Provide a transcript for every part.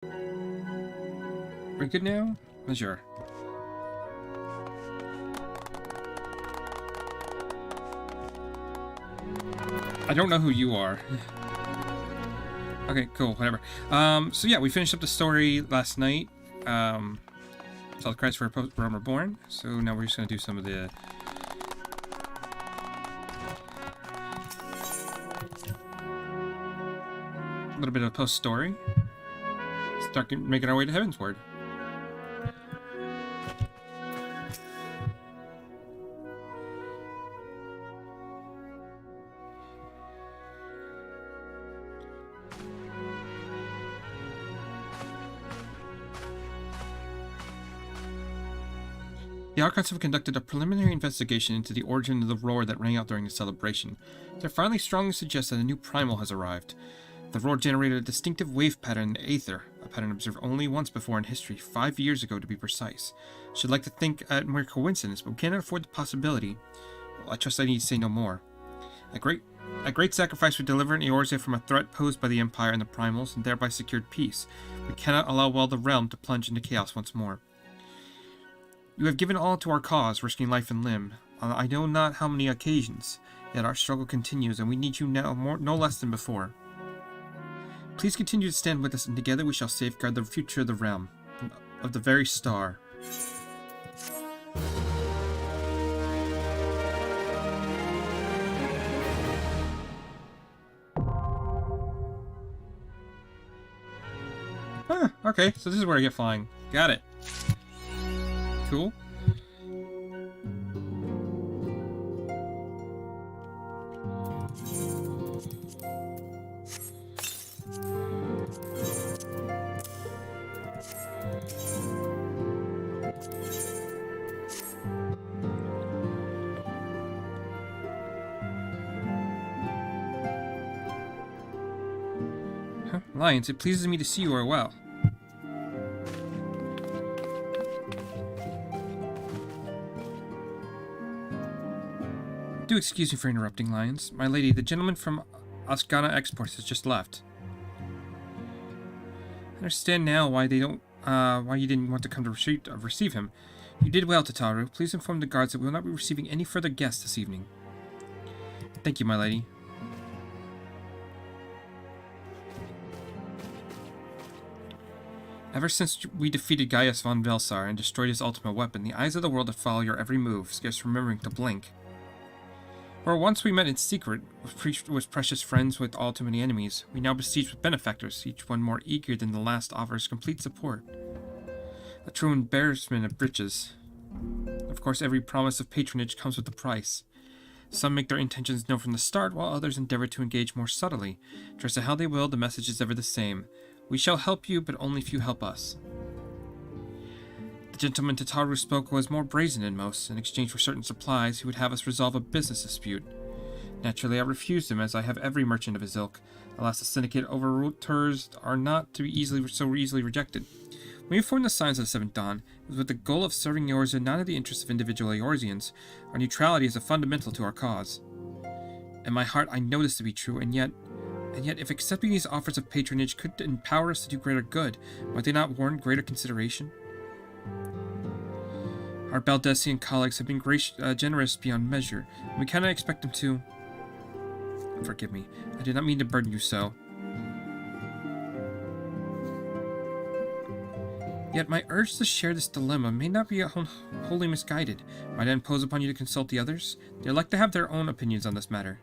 we good now? Sure. I don't know who you are. Okay, cool, whatever. So yeah, we finished up the story last night. Saw the credits for Reborn. So now we're just gonna do some of the little bit of post-story. Start making our way to Heavensward. The Archons have conducted a preliminary investigation into the origin of the roar that rang out during the celebration. They finally strongly suggest that a new primal has arrived. The roar generated a distinctive wave pattern in the aether, a pattern observed only once before in history, 5 years ago to be precise. Should like to think a mere coincidence, but we cannot afford the possibility. Well, I trust I need to say no more. A great sacrifice for delivering Eorzea from a threat posed by the Empire and the Primals, and thereby secured peace. We cannot allow the realm to plunge into chaos once more. You have given all to our cause, risking life and limb, on I know not how many occasions, yet our struggle continues, and we need you now no less than before. Please continue to stand with us, and together we shall safeguard the future of the realm, of the very star. Huh, okay, so this is where I get flying. Got it. Cool. Huh, Lions, it pleases me to see you are well. Do excuse me for interrupting, Lions. My lady, the gentleman from Osgana Exports has just left. I understand now why you didn't want to come to receive him. You did well, Tataru. Please inform the guards that we will not be receiving any further guests this evening. Thank you, my lady. Ever since we defeated Gaius von Velsar and destroyed his ultimate weapon, the eyes of the world have followed your every move, scarce remembering to blink. Where once we met in secret, with precious friends with all too many enemies, we now besiege with benefactors, each one more eager than the last offers complete support. A true embarrassment of riches. Of course, every promise of patronage comes with a price. Some make their intentions known from the start, while others endeavor to engage more subtly. Dress it how they will, the message is ever the same. We shall help you, but only if you help us. The gentleman Tataru spoke was more brazen than most. In exchange for certain supplies, he would have us resolve a business dispute. Naturally, I refused him, as I have every merchant of his ilk. Alas, the syndicate overtures are not to be so easily rejected. When we formed the Signs of the Seventh Dawn, it was with the goal of serving Eorzea not in the interests of individual Eorzeans. Our neutrality is a fundamental to our cause. In my heart, I know this to be true, and yet, if accepting these offers of patronage could empower us to do greater good, might they not warrant greater consideration? Our Baldessian colleagues have been generous beyond measure, and we cannot expect them to... Forgive me, I did not mean to burden you so. Yet my urge to share this dilemma may not be wholly misguided. Might I impose upon you to consult the others? They like to have their own opinions on this matter.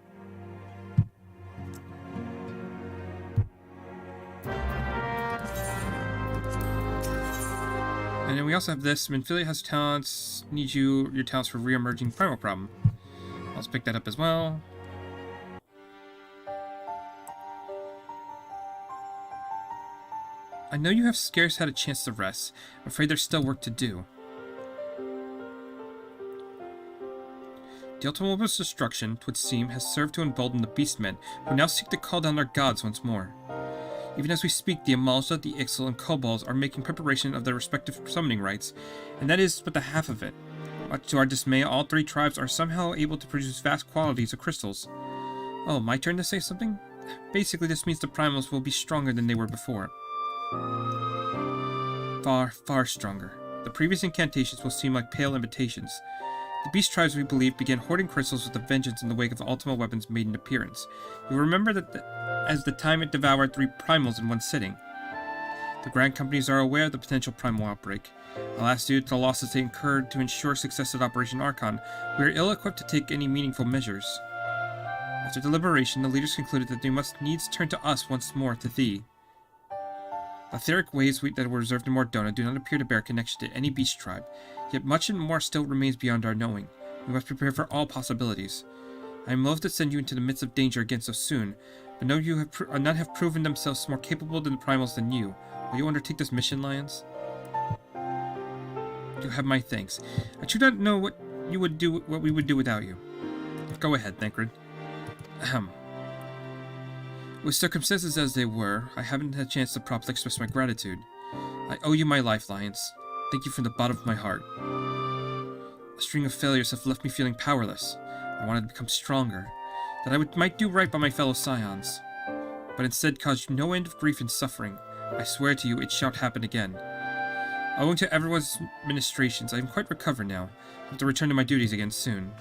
And then we also have this. Minfilia has talents. Need your talents for re-emerging primal problem. Let's pick that up as well. I know you have scarce had a chance to rest. I'm afraid there's still work to do. The ultimate destruction, 'twould seem, has served to embolden the beastmen, who now seek to call down their gods once more. Even as we speak, the Amalja, the Ixal, and Kobolds are making preparation of their respective summoning rites, and that is but the half of it. Much to our dismay, all three tribes are somehow able to produce vast quantities of crystals. Oh, my turn to say something? Basically, this means the primals will be stronger than they were before. Far, far stronger. The previous incantations will seem like pale imitations. The beast tribes, we believe, began hoarding crystals with a vengeance in the wake of the Ultima Weapon's maiden appearance. You'll remember that as the time it devoured 3 primals in one sitting. The Grand Companies are aware of the potential primal outbreak. Alas, due to the losses they incurred to ensure success at Operation Archon, we are ill-equipped to take any meaningful measures. After deliberation, the leaders concluded that they must needs turn to us once more, to thee. The etheric waves that were reserved in Mordona do not appear to bear connection to any beast tribe, yet much and more still remains beyond our knowing. We must prepare for all possibilities. I am loath to send you into the midst of danger again so soon, but know you have none have proven themselves more capable than the primals than you. Will you undertake this mission, Lions? You have my thanks. I do not know what we would do without you. Go ahead, Thancred. Ahem. With circumstances as they were, I haven't had a chance to properly express my gratitude. I owe you my life, Lions. Thank you from the bottom of my heart. A string of failures have left me feeling powerless. I wanted to become stronger, that I might do right by my fellow scions, but instead caused no end of grief and suffering. I swear to you, it shan't happen again. Owing to everyone's ministrations, I am quite recovered now. I have to return to my duties again soon.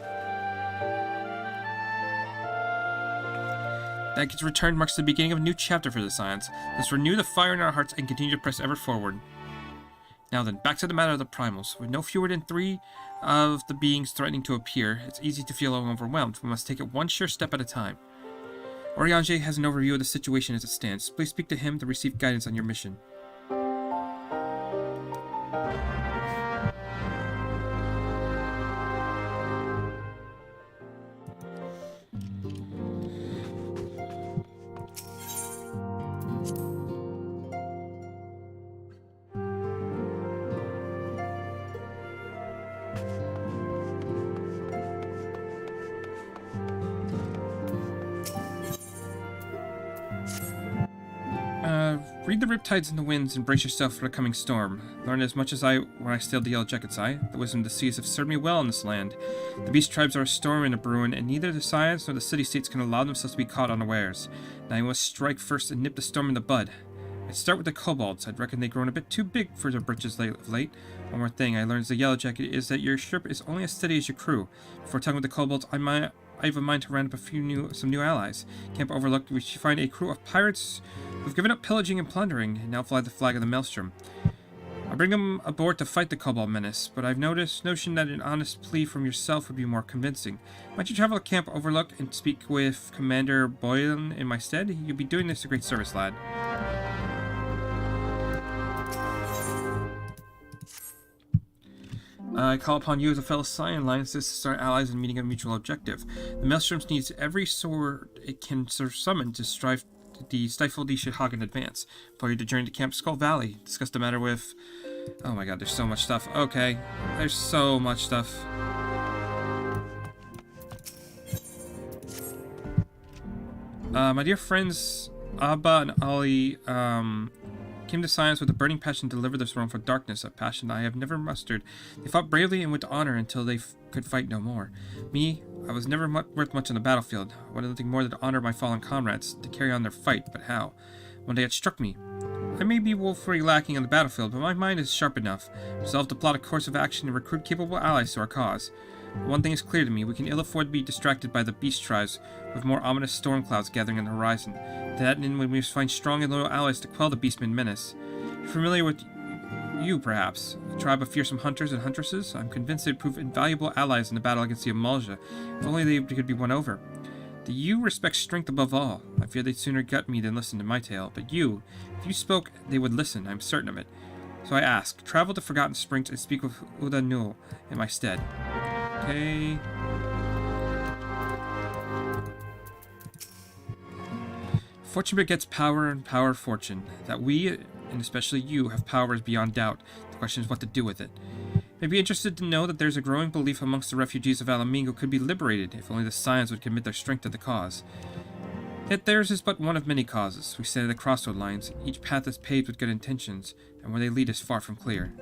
That return marks the beginning of a new chapter for the Scions. Let's renew the fire in our hearts and continue to press ever forward. Now then, back to the matter of the primals. With no fewer than 3 of the beings threatening to appear, it's easy to feel overwhelmed. We must take it one sure step at a time. Oriange has an overview of the situation as it stands. Please speak to him to receive guidance on your mission. Read the riptides and the winds and brace yourself for the coming storm. Learn as much as I when I sailed the Yellow Jacket's Eye. The wisdom of the seas have served me well in this land. The beast tribes are a storm and a brewing, and neither the science nor the city-states can allow themselves to be caught unawares. Now you must strike first and nip the storm in the bud. I'd start with the kobolds. I'd reckon they've grown a bit too big for their britches of late. One more thing I learned as a Yellow Jacket is that your ship is only as steady as your crew. Before talking with the kobolds, I have a mind to round up some new allies. Camp Overlooked, we should find a crew of pirates who've given up pillaging and plundering, and now fly the flag of the Maelstrom. I'll bring them aboard to fight the Kobold menace, but I've notion that an honest plea from yourself would be more convincing. Might you travel to Camp Overlook and speak with Commander Boylan in my stead? You'll be doing this a great service, lad. I call upon you as a fellow Scion Lions to assist our allies in meeting a mutual objective. The Maelstrom needs every sword it can summon to strive to stifle the Shihag in advance. For you to journey to Camp Skull Valley. Discuss the matter with... Oh my god, there's so much stuff. Okay, there's so much stuff. My dear friends, Abba and Ali, came to science with a burning passion to deliver this realm from darkness, a passion I have never mustered. They fought bravely and with honor until they could fight no more. Me, I was never worth much on the battlefield. I wanted nothing more than to honor my fallen comrades, to carry on their fight, but how? One day it struck me. I may be woefully lacking on the battlefield, but my mind is sharp enough, resolved to plot a course of action and recruit capable allies to our cause. One thing is clear to me, we can ill afford to be distracted by the beast tribes, with more ominous storm clouds gathering on the horizon. To that end, we must find strong and loyal allies to quell the beastmen menace. You're familiar with you, perhaps, a tribe of fearsome hunters and huntresses? I'm convinced they'd prove invaluable allies in the battle against the Amalja, if only they could be won over. The you respect strength above all. I fear they'd sooner gut me than listen to my tale, but you, if you spoke, they would listen, I'm certain of it. So I ask, travel to Forgotten Springs and speak with Uda Nul in my stead. Okay. Fortune begets power, and power fortune. That we, and especially you, have power is beyond doubt. The question is what to do with it. May be interested to know that there's a growing belief amongst the refugees of Alamingo could be liberated if only the Scions would commit their strength to the cause. Yet theirs is but one of many causes. We stand at the crossroad lines. Each path is paved with good intentions, and where they lead is far from clear.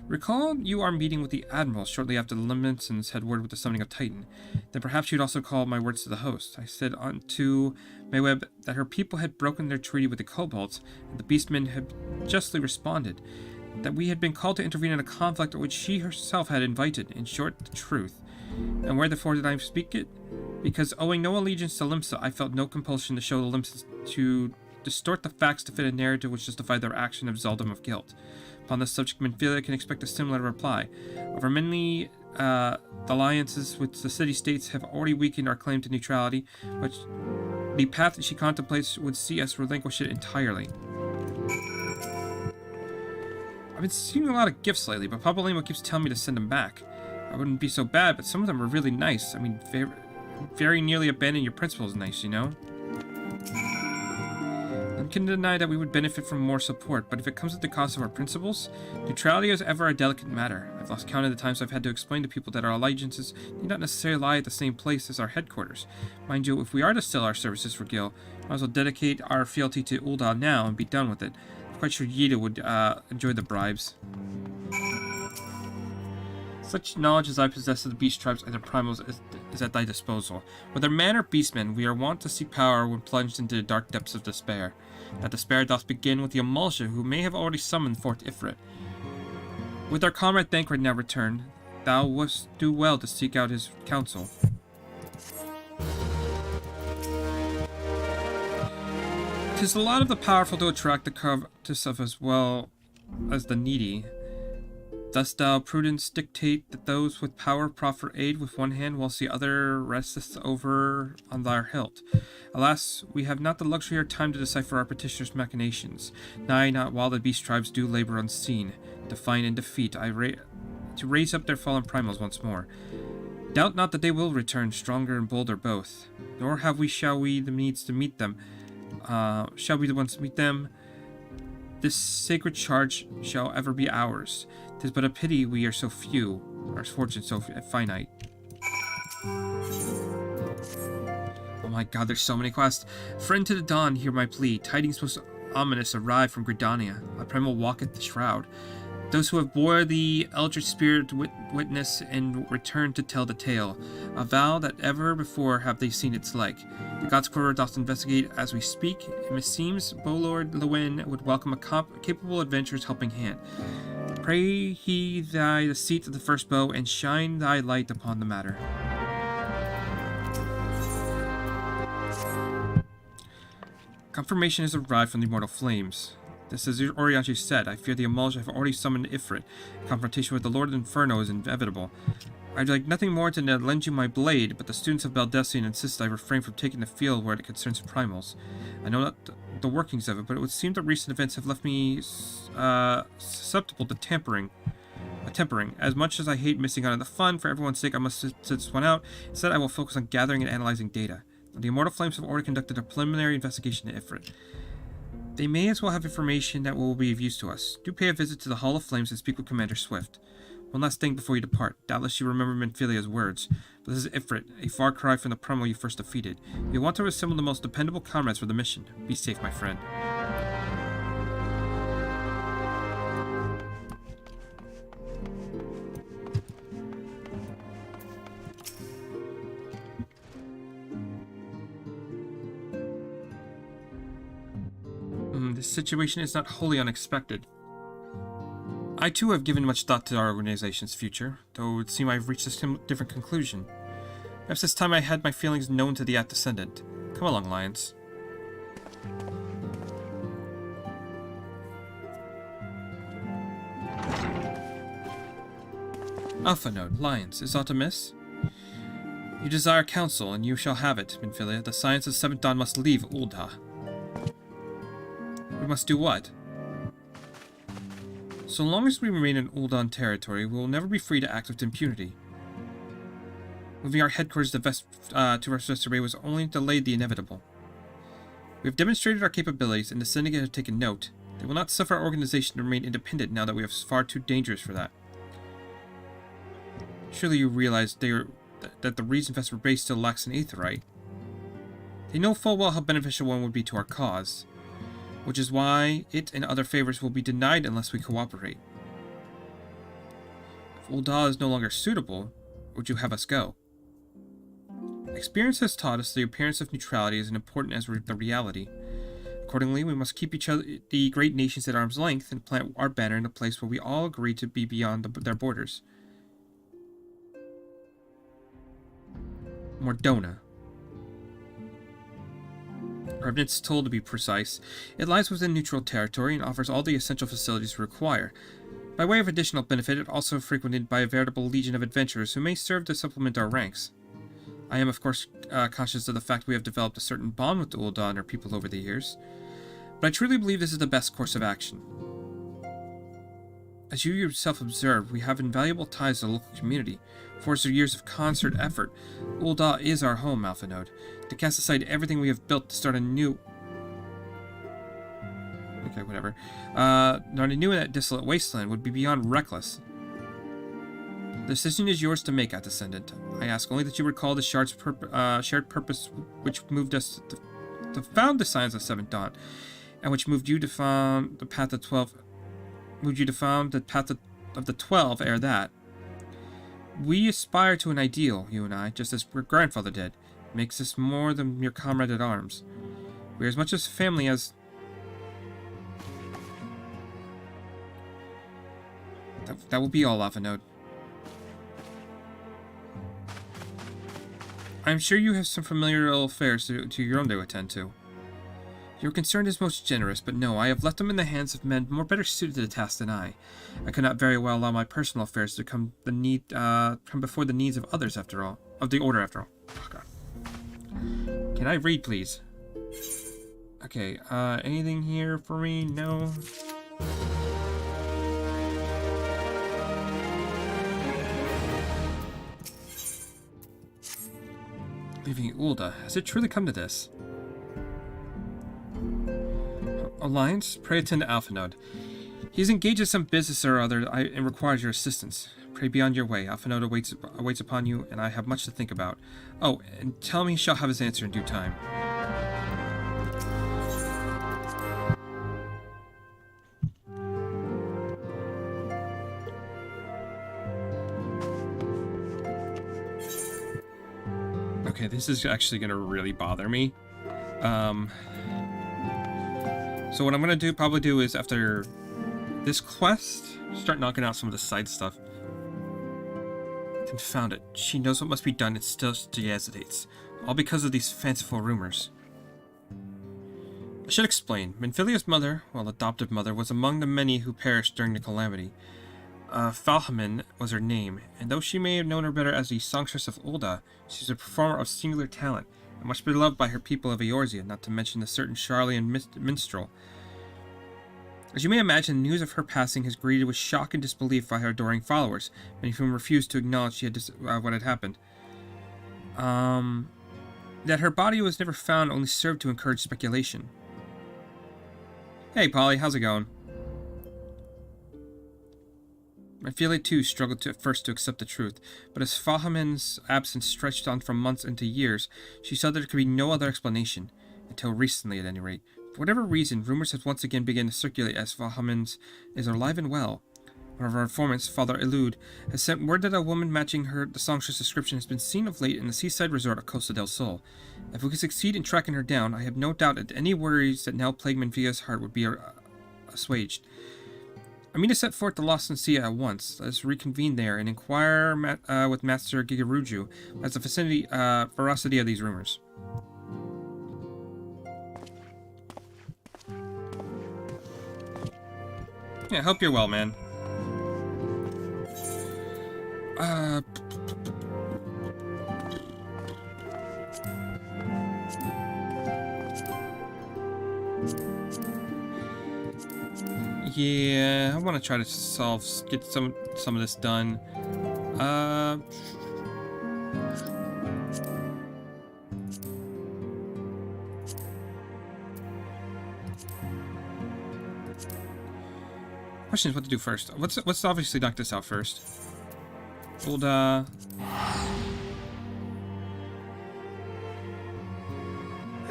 Recall you are meeting with the Admiral shortly after the Limensons had word with the summoning of Titan. Then perhaps you'd also call my words to the host. I said unto Mayweb that her people had broken their treaty with the Kobolds, and the Beastmen had justly responded. That we had been called to intervene in a conflict which she herself had invited. In short, the truth. And wherefore did I speak it? Because owing no allegiance to Limsa, I felt no compulsion to show the Limsas to distort the facts to fit a narrative which justified their action of absolve them of guilt. Upon this subject, Minfilia can expect a similar reply. Over many alliances with the city-states have already weakened our claim to neutrality, but the path that she contemplates would see us relinquish it entirely. I've been seeing a lot of gifts lately, but Papa Limo keeps telling me to send them back. I wouldn't be so bad, but some of them are really nice. I mean, very nearly abandon your principles nice, you know? None can deny that we would benefit from more support, but if it comes at the cost of our principles, neutrality is ever a delicate matter. I've lost count of the times I've had to explain to people that our allegiances need not necessarily lie at the same place as our headquarters. Mind you, if we are to sell our services for Gil, might as well dedicate our fealty to Ul'dah now and be done with it. I'm quite sure Yida would enjoy the bribes. Such knowledge as I possess of the beast tribes and their primals is at thy disposal. Whether man or beastmen, we are wont to seek power when plunged into the dark depths of despair. That despair doth begin with the Amalsha, who may have already summoned forth Ifrit. With our comrade Thancred now returned, thou wouldst do well to seek out his counsel. 'Tis the lot of the powerful to attract the covetous of as well as the needy. Dost thou, prudence, dictate that those with power proffer aid with one hand, whilst the other resteth over on thy hilt? Alas, we have not the luxury or time to decipher our petitioner's machinations, nay, not while the beast tribes do labor unseen, to find and defeat, to raise up their fallen primals once more. Doubt not that they will return, stronger and bolder both. Nor shall we the means to meet them. Shall we the ones to meet them? This sacred charge shall ever be ours. 'Tis but a pity we are so few, our fortune so finite. Oh my god, there's so many quests. Friend to the dawn, hear my plea. Tidings most ominous arrive from Gridania. A primal walketh the shroud. Those who have bore the eldritch spirit witness and return to tell the tale. Avow that ever before have they seen its like. The God's Quarter doth investigate as we speak, and it seems Bolord Lewin would welcome a capable adventurer's helping hand. Pray he thy the seat of the first bow, and shine thy light upon the matter. Confirmation has arrived from the immortal flames. This is Orianchi said. I fear the Amalja have already summoned Ifrit. Confrontation with the Lord of Inferno is inevitable. I'd like nothing more than to lend you my blade, but the students of Baldessian insist I refrain from taking the field where it concerns primals. I know not the workings of it, but it would seem that recent events have left me susceptible to tempering. As much as I hate missing out on the fun, for everyone's sake I must sit this one out. Instead, I will focus on gathering and analyzing data. The Immortal Flames have already conducted a preliminary investigation to Ifrit. They may as well have information that will be of use to us. Do pay a visit to the Hall of Flames and speak with Commander Swift. One last thing before you depart. Doubtless you remember Minfilia's words, but this is Ifrit, a far cry from the primal you first defeated. You want to assemble the most dependable comrades for the mission. Be safe, my friend. This situation is not wholly unexpected. I too have given much thought to our organization's future, though it would seem I've reached a different conclusion. Perhaps this time I had my feelings known to the Apt Descendant. Come along, Lions. Alpha Node, Lions, is aught amiss? You desire counsel, and you shall have it, Minfilia. The Science of Seventh Dawn must leave Ul'dah. We must do what? So long as we remain in Ul'dah territory, we will never be free to act with impunity. Moving our headquarters to Vestre Bay was only delayed the inevitable. We have demonstrated our capabilities, and the Syndicate have taken note. They will not suffer our organization to remain independent now that we are far too dangerous for that. Surely you realize that the reason Vestre Bay still lacks an aetheryte. They know full well how beneficial one would be to our cause, which is why it and other favors will be denied unless we cooperate. If Ul'dah is no longer suitable, would you have us go? Experience has taught us the appearance of neutrality is as important as the reality. Accordingly, we must keep each other, the great nations, at arm's length and plant our banner in a place where we all agree to be beyond their borders. Mordona. Revenant's Toll, to be precise. It lies within neutral territory and offers all the essential facilities we require. By way of additional benefit, it also frequented by a veritable legion of adventurers who may serve to supplement our ranks. I am, of course, conscious of the fact we have developed a certain bond with the Ul'dah and our people over the years, but I truly believe this is the best course of action. As you yourself observed, we have invaluable ties to the local community. For years of concert effort, Ul'dah is our home, Alpha Node. To cast aside everything we have built to start a new... Okay, whatever. Starting anew in that desolate wasteland would be beyond reckless. The decision is yours to make, Descendant. I ask only that you recall the shared purpose which moved us to found the Science of Seventh Dawn, and which moved you to found the Path of 12. Moved you to found the Path of the 12 ere that. We aspire to an ideal, you and I, just as your grandfather did. It makes us more than mere comrade at arms. We are as much as family as... That will be all, Alpha Node. I am sure you have some familial affairs to your own to attend to. Your concern is most generous, but no, I have left them in the hands of men more better suited to the task than I. I could not very well allow my personal affairs to come before the needs of others, after all. Of the Order, after all. Oh, God. Can I read, please? Okay, anything here for me? No. Leaving Ul'dah. Has it truly come to this? Alliance? Pray attend to Alpha Node. He is engaged in some business or other and requires your assistance. Pray be on your way. Alpha Node awaits upon you, and I have much to think about. Oh, and tell me he shall have his answer in due time. Okay, this is actually going to really bother me. So what I'm going to probably do is after this quest, start knocking out some of the side stuff. Confound it. She knows what must be done and still she hesitates. All because of these fanciful rumors. I should explain. Minfilia's mother, well, adoptive mother, was among the many who perished during the calamity. Falhamin was her name, and though she may have known her better as the songstress of Ul'dah, she is a performer of singular talent, and much beloved by her people of Eorzea, not to mention the certain Charlian minstrel. As you may imagine, the news of her passing has greeted with shock and disbelief by her adoring followers, many of whom refused to acknowledge what had happened. That her body was never found only served to encourage speculation. Hey, Polly, how's it going? Minfilia too struggled at first to accept the truth, but as Falhamin's absence stretched on from months into years, she saw that there could be no other explanation, until recently at any rate. For whatever reason, rumors have once again begun to circulate as Falhamin is alive and well. One of our informants, Father Elude, has sent word that a woman matching the songstress description has been seen of late in the seaside resort of Costa del Sol. If we could succeed in tracking her down, I have no doubt that any worries that now plague Minfilia's heart would be assuaged. I mean to set forth to Lost Sea at once. Let us reconvene there and inquire with Master Gigaruju as the veracity of these rumors. Yeah, I hope you're well, man. Yeah, I want to try to get some of this done. Question is what to do first. Let's obviously knock this out first. Ul'dah.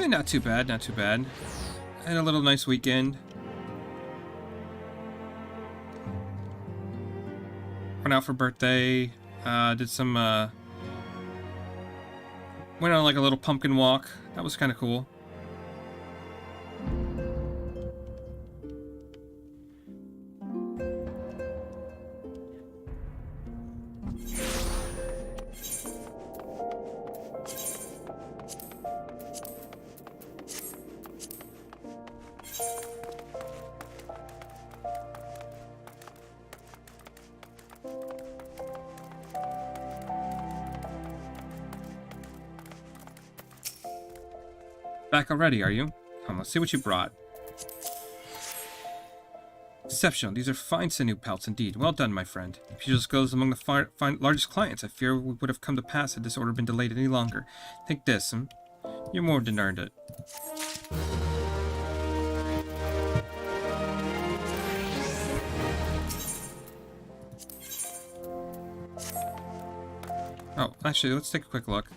Not too bad, not too bad. Had a little nice weekend. went out for birthday. Did some, went on like a little pumpkin walk. That was kind of cool. Back already, are you? Come, let's see what you brought. Exceptional. These are fine sinew pelts indeed. Well done, my friend. If you just goes among the largest clients, I fear we would have come to pass had this order been delayed any longer. Take this, You more than earned it. Oh, actually, let's take a quick look.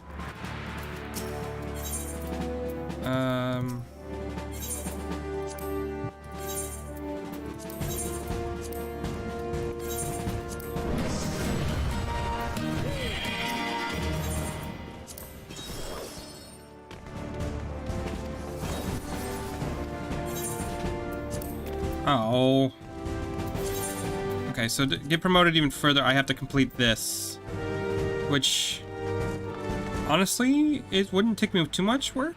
Oh. Okay, so to get promoted even further, I have to complete this. Which, honestly, it wouldn't take me too much work.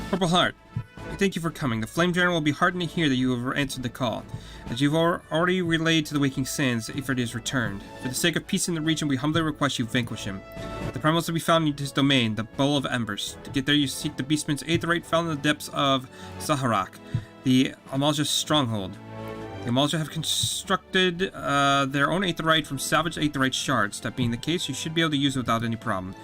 Purple Heart, I thank you for coming. The Flame General will be heartened to hear that you have answered the call. As you've already relayed to the Waking Sands, Ifrit is returned. For the sake of peace in the region, we humbly request you vanquish him. The primal is to be found in his domain, the Bowl of Embers. To get there, you seek the Beastman's Aetherite found in the depths of Zaharak, the Amalja's stronghold. The Amalja have constructed their own Aetherite from salvaged Aetherite shards. That being the case, you should be able to use it without any problem.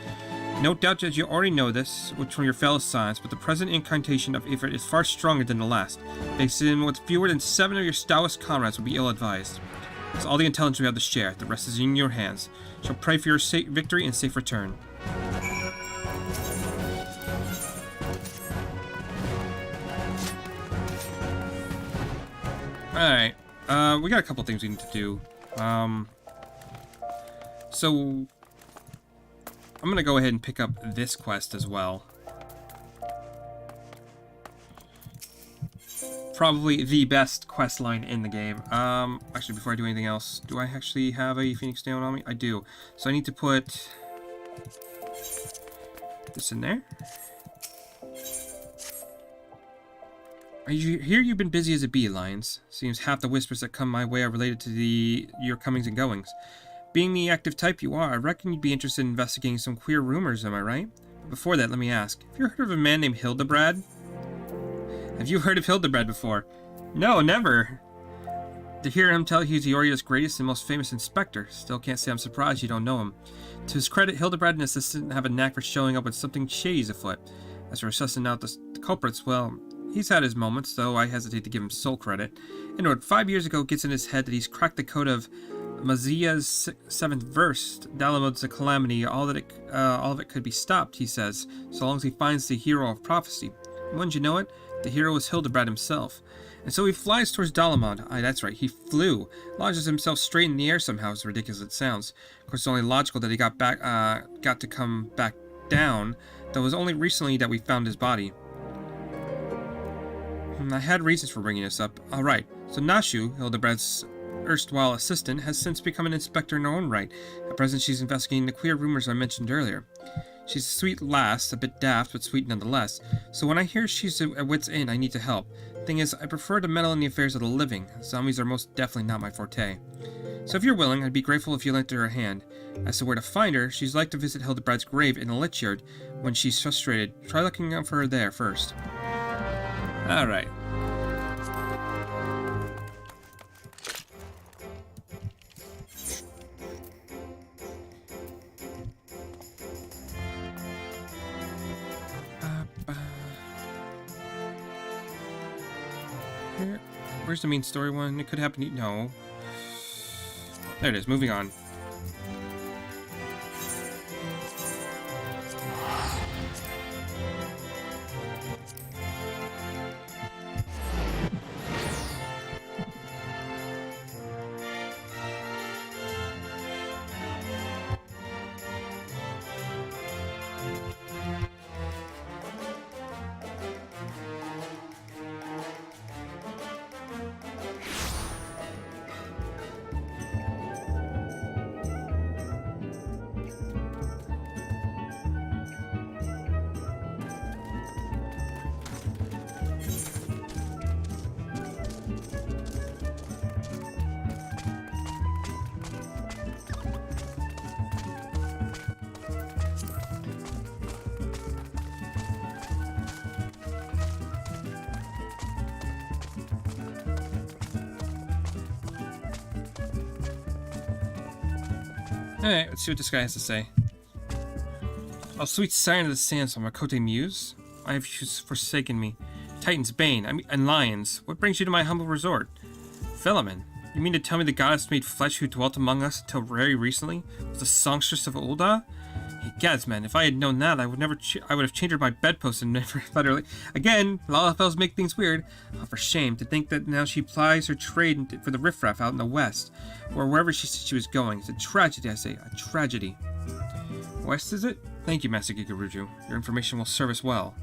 No doubt that you already know this, which from your fellow science, but the present incarnation of Ifrit is far stronger than the last. Facing in with fewer than 7 of your stoutest comrades will be ill-advised. It's all the intelligence we have to share. The rest is in your hands. Shall pray for your victory and safe return. Alright. We got a couple things we need to do. So I'm gonna go ahead and pick up this quest as well. Probably the best quest line in the game. Actually, before I do anything else, do I actually have a Phoenix Down on me? I do. So I need to put this in there. I hear you've been busy as a bee, Lions. Seems half the whispers that come my way are related to your comings and goings. Being the active type you are, I reckon you'd be interested in investigating some queer rumors, am I right? But before that, let me ask, have you heard of a man named Hildebrand? Have you heard of Hildebrand before? No, never. To hear him tell he's Eoria's greatest and most famous inspector, still can't say I'm surprised you don't know him. To his credit, Hildebrand and his assistant have a knack for showing up when something shady's afoot. As for sussing out the culprits, well, he's had his moments, though I hesitate to give him sole credit. Anyway, 5 years ago, it gets in his head that he's cracked the code of Mazia's 7th verse. Dalamud's a calamity. All of it could be stopped, he says, so long as he finds the hero of prophecy. And wouldn't you know it? The hero is Hildebrand himself. And so he flies towards Dalamud. Aye, that's right, he flew. Lodges himself straight in the air somehow, as ridiculous as it sounds. Of course, it's only logical that he got to come back down, though it was only recently that we found his body. I had reasons for bringing this up. Alright, so Nashu, Hildebrand's erstwhile assistant, has since become an inspector in her own right. At present, she's investigating the queer rumors I mentioned earlier. She's a sweet lass, a bit daft, but sweet nonetheless. So when I hear she's at wit's end, I need to help. Thing is, I prefer to meddle in the affairs of the living. Zombies are most definitely not my forte. So if you're willing, I'd be grateful if you lent her a hand. As to where to find her, she's like to visit Hildebrand's grave in the Lich Yard. When she's frustrated, try looking out for her there first. Alright. Where's the main story one? It could happen. No. There it is. Moving on. Alright, let's see what this guy has to say. Oh, sweet siren of the sandstorm, Makote Muse? Why have you forsaken me? Titan's bane, and lions. What brings you to my humble resort? Philemon, you mean to tell me the goddess made flesh who dwelt among us until very recently was the songstress of Ul'dah? Hey, gads, man, if I had known that, I would have changed my bedpost and never let her. Again, Lalafels make things weird. Oh, for shame, to think that now she plies her trade for the riffraff out in the west, or wherever she said she was going. It's a tragedy, I say, a tragedy. West, is it? Thank you, Master Gigaruju. Your information will serve us well.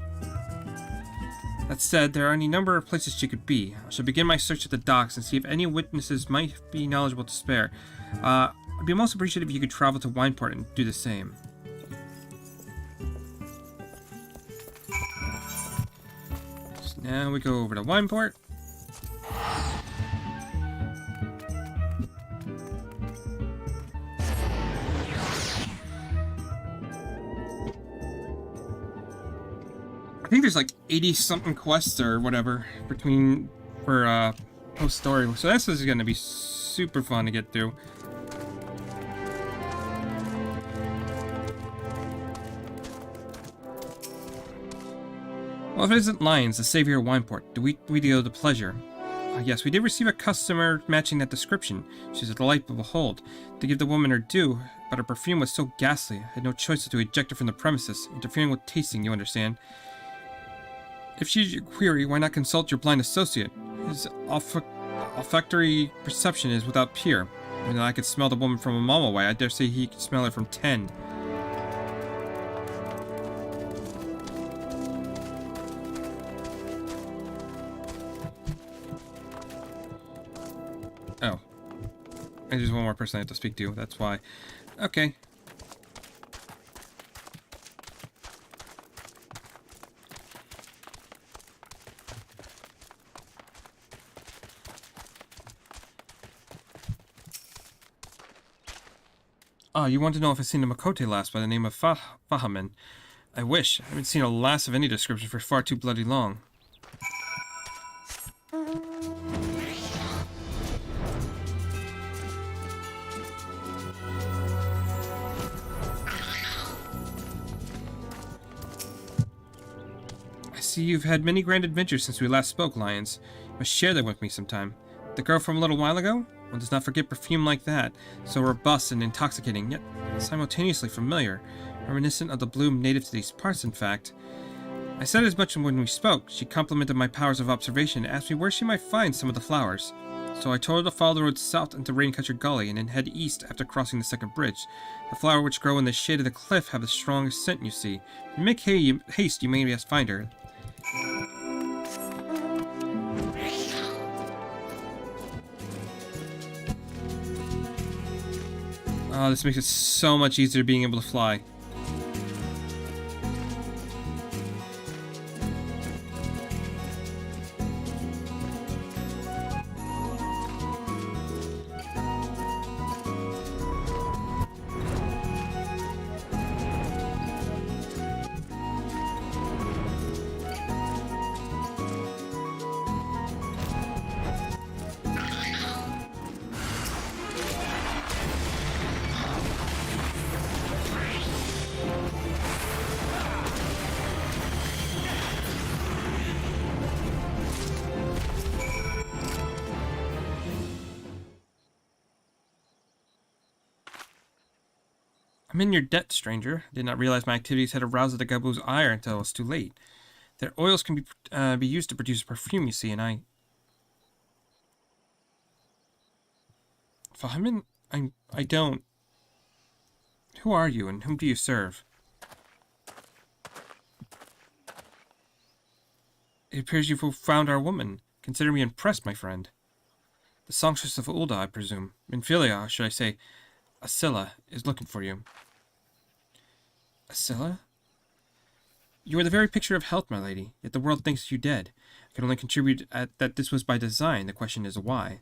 That said, there are any number of places she could be. I shall begin my search at the docks and see if any witnesses might be knowledgeable to spare. I'd be most appreciative if you could travel to Wineport and do the same. So now we go over to Wineport. I think there's like 80-something quests or whatever for post-story. So this is going to be super fun to get through. Well, if it isn't Lions, the savior of Wineport, do we deal the pleasure? Yes, we did receive a customer matching that description. She's a delight to behold. To give the woman her due, but her perfume was so ghastly, I had no choice but to eject her from the premises, interfering with tasting, you understand. If she's your query, why not consult your blind associate? His olfactory perception is without peer. When I could smell the woman from a mile away, I dare say he could smell her from 10. Oh. And there's one more person I have to speak to, that's why. Okay. Ah, you want to know if I've seen a Makote lass by the name of Fahamin. I wish. I haven't seen a lass of any description for far too bloody long. I see you've had many grand adventures since we last spoke, Lions. You must share them with me sometime. The girl from a little while ago? One does not forget perfume like that, so robust and intoxicating, yet simultaneously familiar, reminiscent of the bloom native to these parts, in fact. I said as much when we spoke. She complimented my powers of observation and asked me where she might find some of the flowers. So I told her to follow the road south into Raincatcher Gully and then head east after crossing the second bridge. The flowers which grow in the shade of the cliff have the strongest scent, you see. If you make haste, you may just find her. Oh, this makes it so much easier being able to fly. I'm in your debt, stranger. I did not realize my activities had aroused the Gabu's ire until it was too late. Their oils can be used to produce perfume, you see, and Fahamin, I don't... Who are you, and whom do you serve? It appears you've found our woman. Consider me impressed, my friend. The songstress of Ul'dah, I presume. Minfilia, or should I say, Asilla, is looking for you. Asilla? You are the very picture of health, my lady, yet the world thinks you dead. I can only contribute that this was by design. The question is why.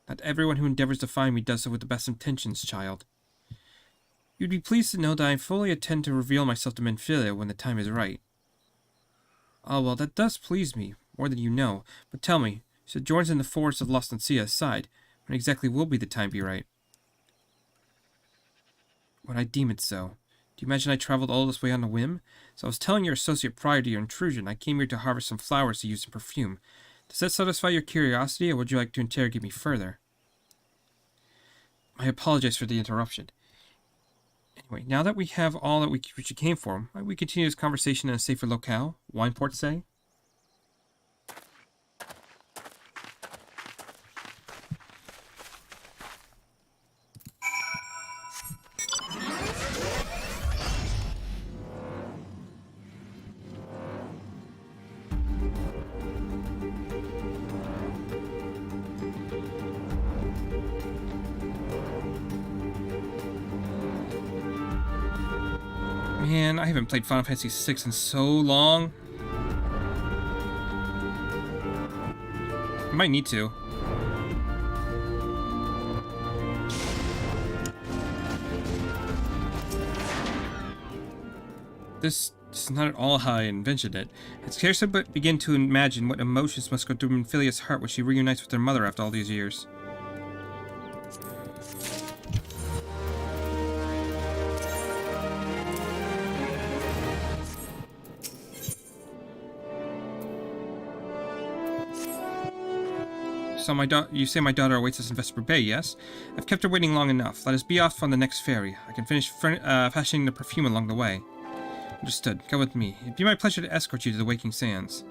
Not everyone who endeavors to find me does so with the best intentions, child. You'd be pleased to know that I fully intend to reveal myself to Minfilia when the time is right. Ah, well, that does please me, more than you know. But tell me, sojourns in the forest of Lost Sea aside, when exactly will be the time be right? when I deem it so. Do you imagine I traveled all this way on a whim? So I was telling your associate prior to your intrusion, I came here to harvest some flowers to use in perfume. Does that satisfy your curiosity, or would you like to interrogate me further? I apologize for the interruption. Anyway, now that we have all that which you came for, might we continue this conversation in a safer locale? Wineport, say? Man, I haven't played Final Fantasy VI in so long. I might need to. This is not at all how I envisioned it. I scarcely but begin to imagine what emotions must go through Minfilia's heart when she reunites with her mother after all these years. So you say my daughter awaits us in Vesper Bay, yes? I've kept her waiting long enough. Let us be off on the next ferry. I can finish fashioning the perfume along the way. Understood. Come with me. It'd be my pleasure to escort you to the Waking Sands.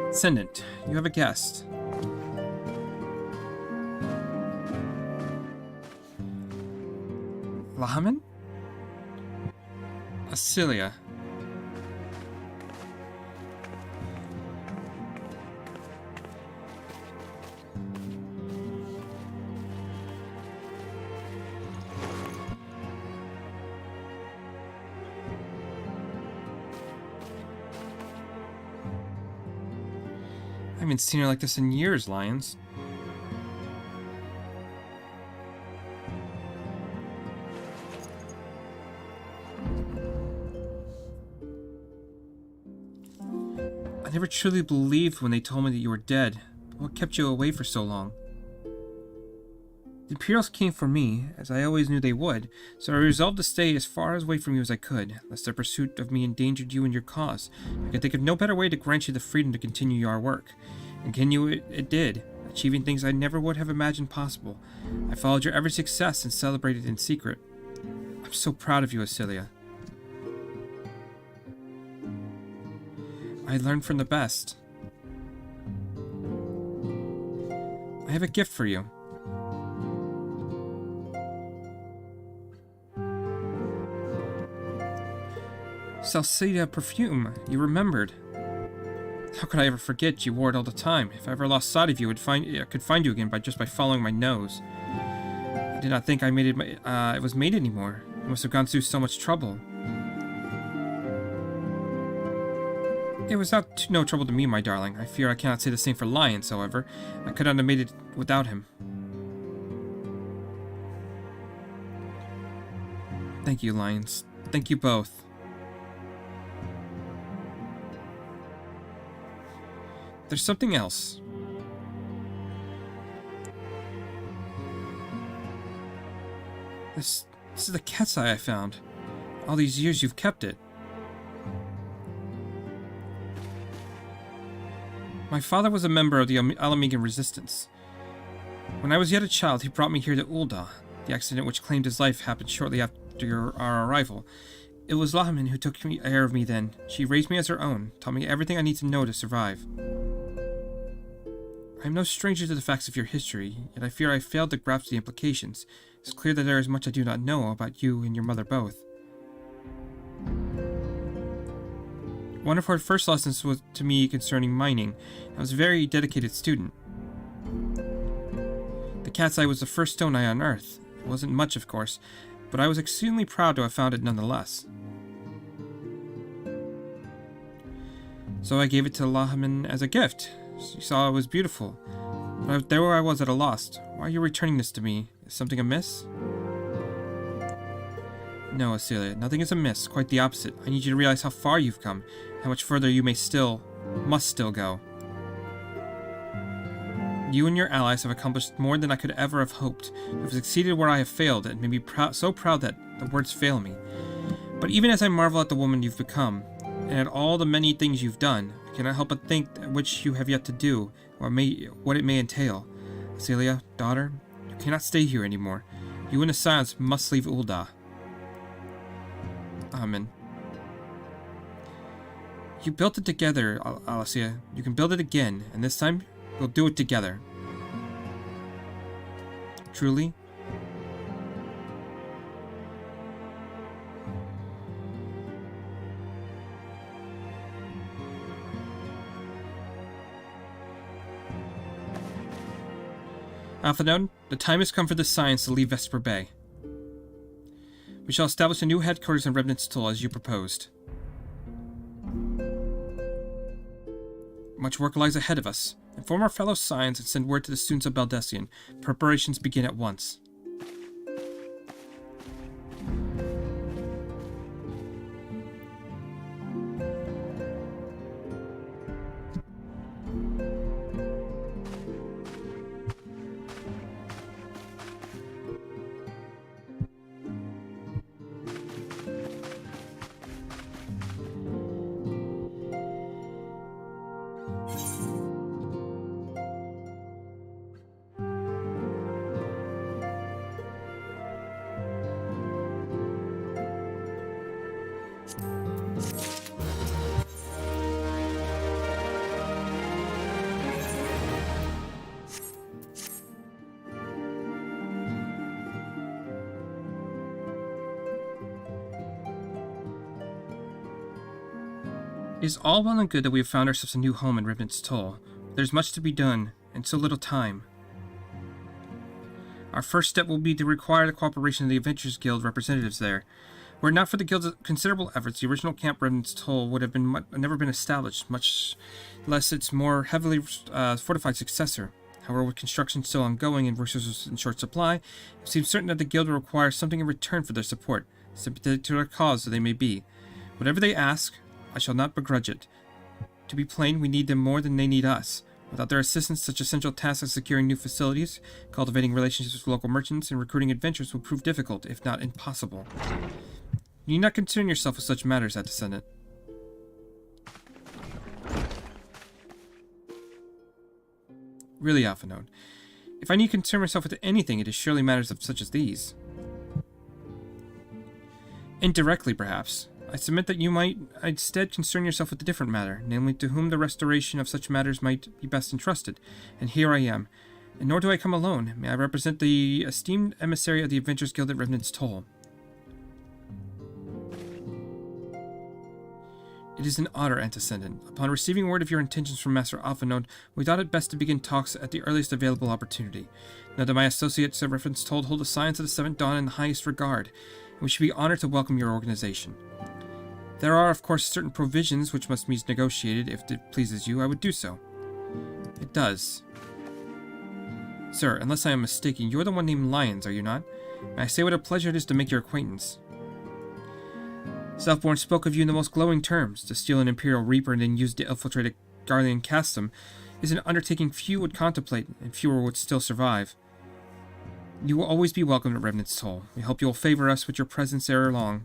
Ascendant, you have a guest. Lahaman? Asilia. I haven't seen her like this in years, Lions. I never truly believed when they told me that you were dead. But what kept you away for so long? The Imperials came for me, as I always knew they would, so I resolved to stay as far away from you as I could, lest their pursuit of me endangered you and your cause. I could think of no better way to grant you the freedom to continue your work. And continue it did, achieving things I never would have imagined possible. I followed your every success and celebrated in secret. I'm so proud of you, Asilia. I learned from the best. I have a gift for you. Salsida perfume, you remembered. How could I ever forget you wore it all the time? If I ever lost sight of you, I could find you again by following my nose. I did not think it was made anymore. I must have gone through so much trouble. It was no trouble to me, my darling. I fear I cannot say the same for Lions, however. I could not have made it without him. Thank you, Lions. Thank you both. There's something else. This is the cat's eye I found. All these years you've kept it. My father was a member of the Alamegan resistance. When I was yet a child, he brought me here to Ul'dah. The accident which claimed his life happened shortly after our arrival. It was Lahaman who took care of me then. She raised me as her own, taught me everything I need to know to survive. I am no stranger to the facts of your history, yet I fear I failed to grasp the implications. It's clear that there is much I do not know about you and your mother both. One of her first lessons was to me concerning mining. I was a very dedicated student. cat's eye was the first stone I unearthed. It wasn't much, of course, but I was extremely proud to have found it nonetheless. So I gave it to Lahaman as a gift. She saw it was beautiful. But there I was at a loss. Why are you returning this to me? Is something amiss? No, Acelia, nothing is amiss. Quite the opposite. I need you to realize how far you've come, how much further you must still go. You and your allies have accomplished more than I could ever have hoped. You have succeeded where I have failed, and made me so proud that the words fail me. But even as I marvel at the woman you've become, and at all the many things you've done, I cannot help but think which you have yet to do, or what it may entail. Acelia, daughter, you cannot stay here anymore. You and the Silence must leave Ul'dah. Amen. You built it together, Alicia. You can build it again, and this time, we'll do it together. Truly? Alphinaud, the time has come for the Science to leave Vesper Bay. We shall establish a new headquarters in Remnant's Toll as you proposed. Much work lies ahead of us. Inform our fellow Scions and send word to the students of Baldesion. Preparations begin at once. It is all well and good that we have found ourselves a new home in Remnant's Toll. There's much to be done, and so little time. Our first step will be to require the cooperation of the Adventurers Guild representatives there. Were it not for the Guild's considerable efforts, the original camp Remnant's Toll would have never been established, much less its more heavily fortified successor. However, with construction still ongoing and resources in short supply, it seems certain that the Guild will require something in return for their support, sympathetic to their cause though they may be. Whatever they ask, I shall not begrudge it. To be plain, we need them more than they need us. Without their assistance, such essential tasks as securing new facilities, cultivating relationships with local merchants, and recruiting adventurers will prove difficult, if not impossible. You need not concern yourself with such matters, Descendant. Really, Alphinaud, if I need concern myself with anything, it is surely matters of such as these. Indirectly, perhaps. I submit that you might instead concern yourself with a different matter, namely to whom the restoration of such matters might be best entrusted. And here I am. And nor do I come alone. May I represent the esteemed emissary of the Adventurers Guild at Remnant's Toll. It is an honor, Antecedent. Upon receiving word of your intentions from Master Alphinaud, we thought it best to begin talks at the earliest available opportunity. Now that my associates at Remnant's Toll hold the Science of the Seventh Dawn in the highest regard, and we should be honored to welcome your organization. There are, of course, certain provisions which must be negotiated. If it pleases you, I would do so. It does. Sir, unless I am mistaken, you're the one named Lyons, are you not? May I say what a pleasure it is to make your acquaintance. Southbourne spoke of you in the most glowing terms. To steal an Imperial Reaper and then use to infiltrate a Garlean custom is an undertaking few would contemplate, and fewer would still survive. You will always be welcome at Remnant's Toll. We hope you will favor us with your presence ere long.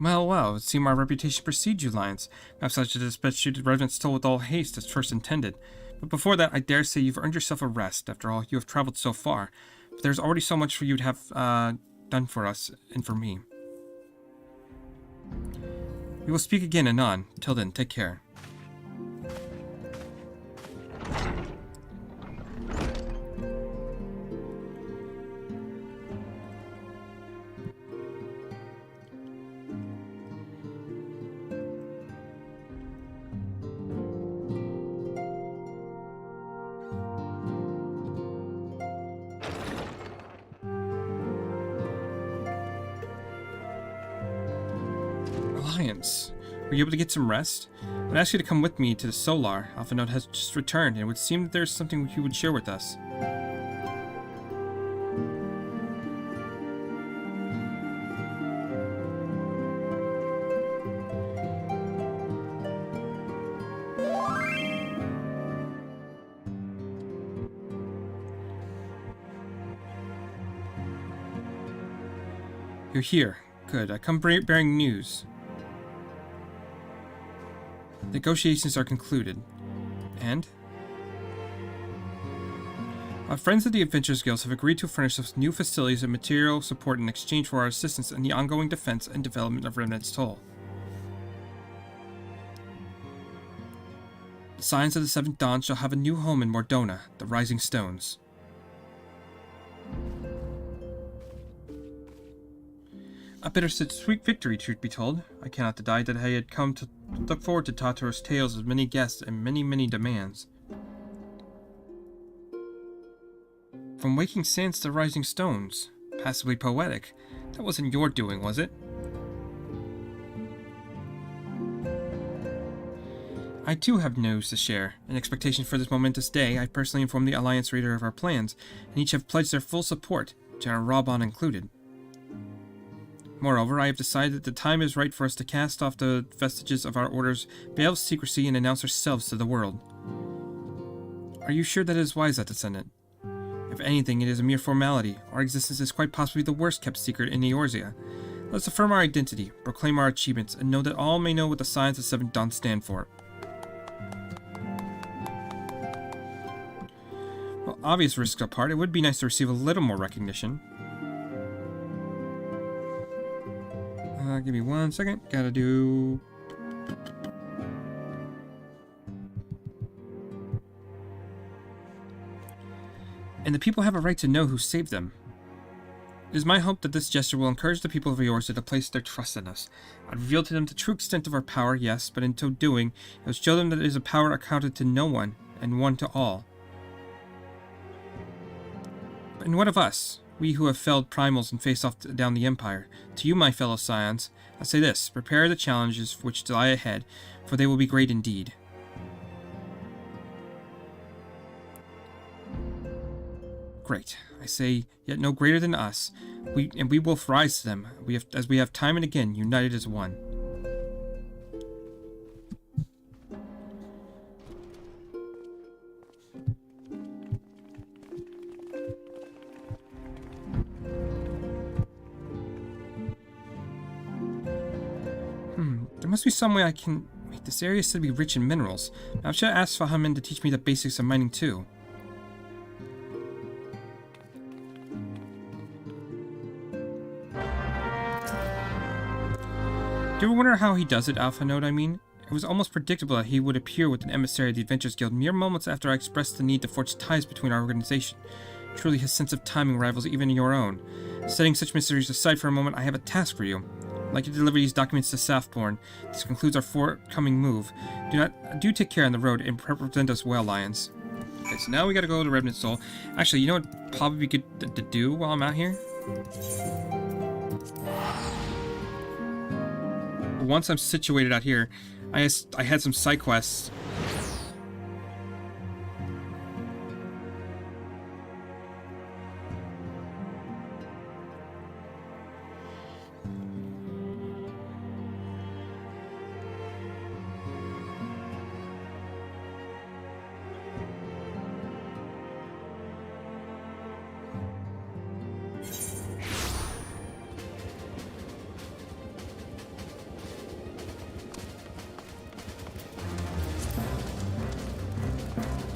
Well, it seems our reputation precedes you, Lyons. Perhaps I should dispatch you to Remnant's Toll with all haste as first intended. But before that, I dare say you've earned yourself a rest. After all, you have traveled so far. But there's already so much for you to have done for us and for me. We will speak again anon. Till then, take care. Alliance. Were you able to get some rest? I would ask you to come with me to the Solar. Alpha Note has just returned, and it would seem that there is something you would share with us. You're here. Good. I come bearing news. Negotiations are concluded. And? Our friends at the Adventurers Guild have agreed to furnish us new facilities and material support in exchange for our assistance in the ongoing defense and development of Remnant's Toll. The Scions of the Seventh Dawn shall have a new home in Mordona, the Rising Stones. A bittersweet victory, truth be told. I cannot deny that I had come to look forward to Tataro's tales of many guests and many demands. From Waking Sands to Rising Stones. Passably poetic. That wasn't your doing, was it? I too have news to share. In expectation for this momentous day, I personally informed the Alliance Raider of our plans, and each have pledged their full support, General Robon included. Moreover, I have decided that the time is right for us to cast off the vestiges of our order's veil of secrecy and announce ourselves to the world. Are you sure that it is wise, that descendant? If anything, it is a mere formality. Our existence is quite possibly the worst kept secret in Eorzea. Let us affirm our identity, proclaim our achievements, and know that all may know what the Scions of Seventh Dawn stand for. Well, obvious risks apart, it would be nice to receive a little more recognition. Give me 1 second. Gotta do... And the people have a right to know who saved them. It is my hope that this gesture will encourage the people of Eorzea to place their trust in us. I reveal to them the true extent of our power, yes, but in so doing, it will show them that it is a power accounted to no one, and one to all. And what of us? We who have felled primals and faced off down the Empire. To you, my fellow Scions, I say this, prepare the challenges which lie ahead, for they will be great indeed. Great. I say, yet no greater than us. We will rise to them, as we have time and again, united as one. There must be some way I can... Wait, this area is said to be rich in minerals. Now I should ask Fahamin to teach me the basics of mining too. Do you ever wonder how he does it, Alpha Note, I mean? It was almost predictable that he would appear with an emissary of the Adventurers Guild mere moments after I expressed the need to forge ties between our organization. Truly his sense of timing rivals even your own. Setting such mysteries aside for a moment, I have a task for you. I'd like you to deliver these documents to Southbourne. This concludes our forthcoming move. Do take care on the road and represent us well, Lions. Okay, so now we gotta go to Remnant's Toll. Actually, you know what would probably be good to do while I'm out here? Once I'm situated out here, I had some side quests.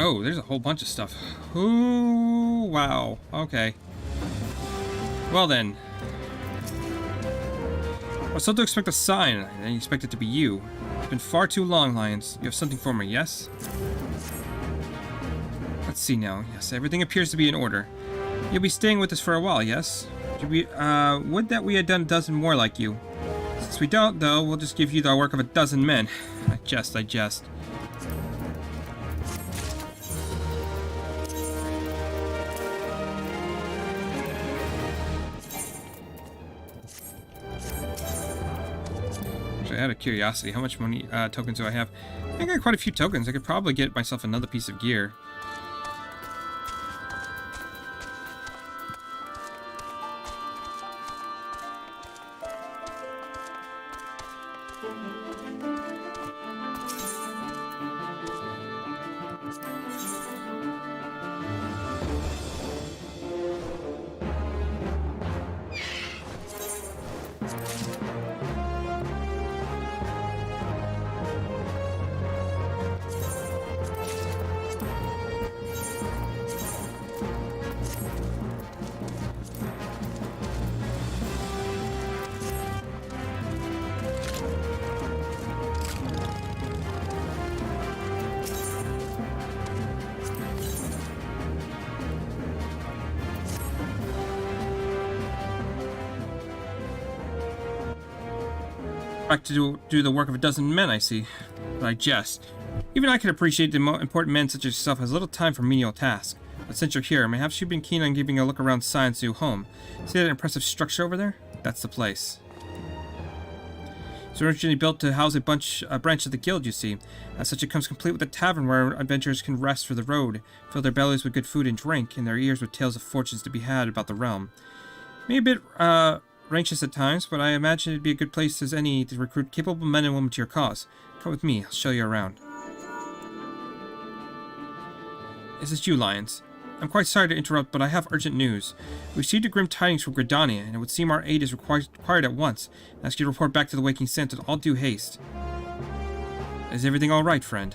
Oh, there's a whole bunch of stuff. Ooh, wow. Okay. Well then. I was told to expect a sign, and I didn't expect it to be you. It's been far too long, Lions. You have something for me, yes? Let's see now. Yes, everything appears to be in order. You'll be staying with us for a while, yes? Would that we had done a dozen more like you. Since we don't, though, we'll just give you the work of a dozen men. I jest. Out of curiosity, how much money tokens do I have? I got quite a few tokens. I could probably get myself another piece of gear. Back to do the work of a dozen men, I see. But I jest. Even I could appreciate the important men such as yourself has little time for menial tasks. But since you're here, perhaps you've been keen on giving a look around Science New home. See that impressive structure over there? That's the place. It's originally built to house a branch of the guild, you see. As such, it comes complete with a tavern where adventurers can rest for the road, fill their bellies with good food and drink, and their ears with tales of fortunes to be had about the realm. Maybe a bit, anxious at times, but I imagine it'd be a good place as any to recruit capable men and women to your cause. Come with me, I'll show you around. Is this you, Lions? I'm quite sorry to interrupt, but I have urgent news. We received grim tidings from Gridania, and it would seem our aid is required at once. I ask you to report back to the Waking Sense with all due haste. Is everything alright, friend?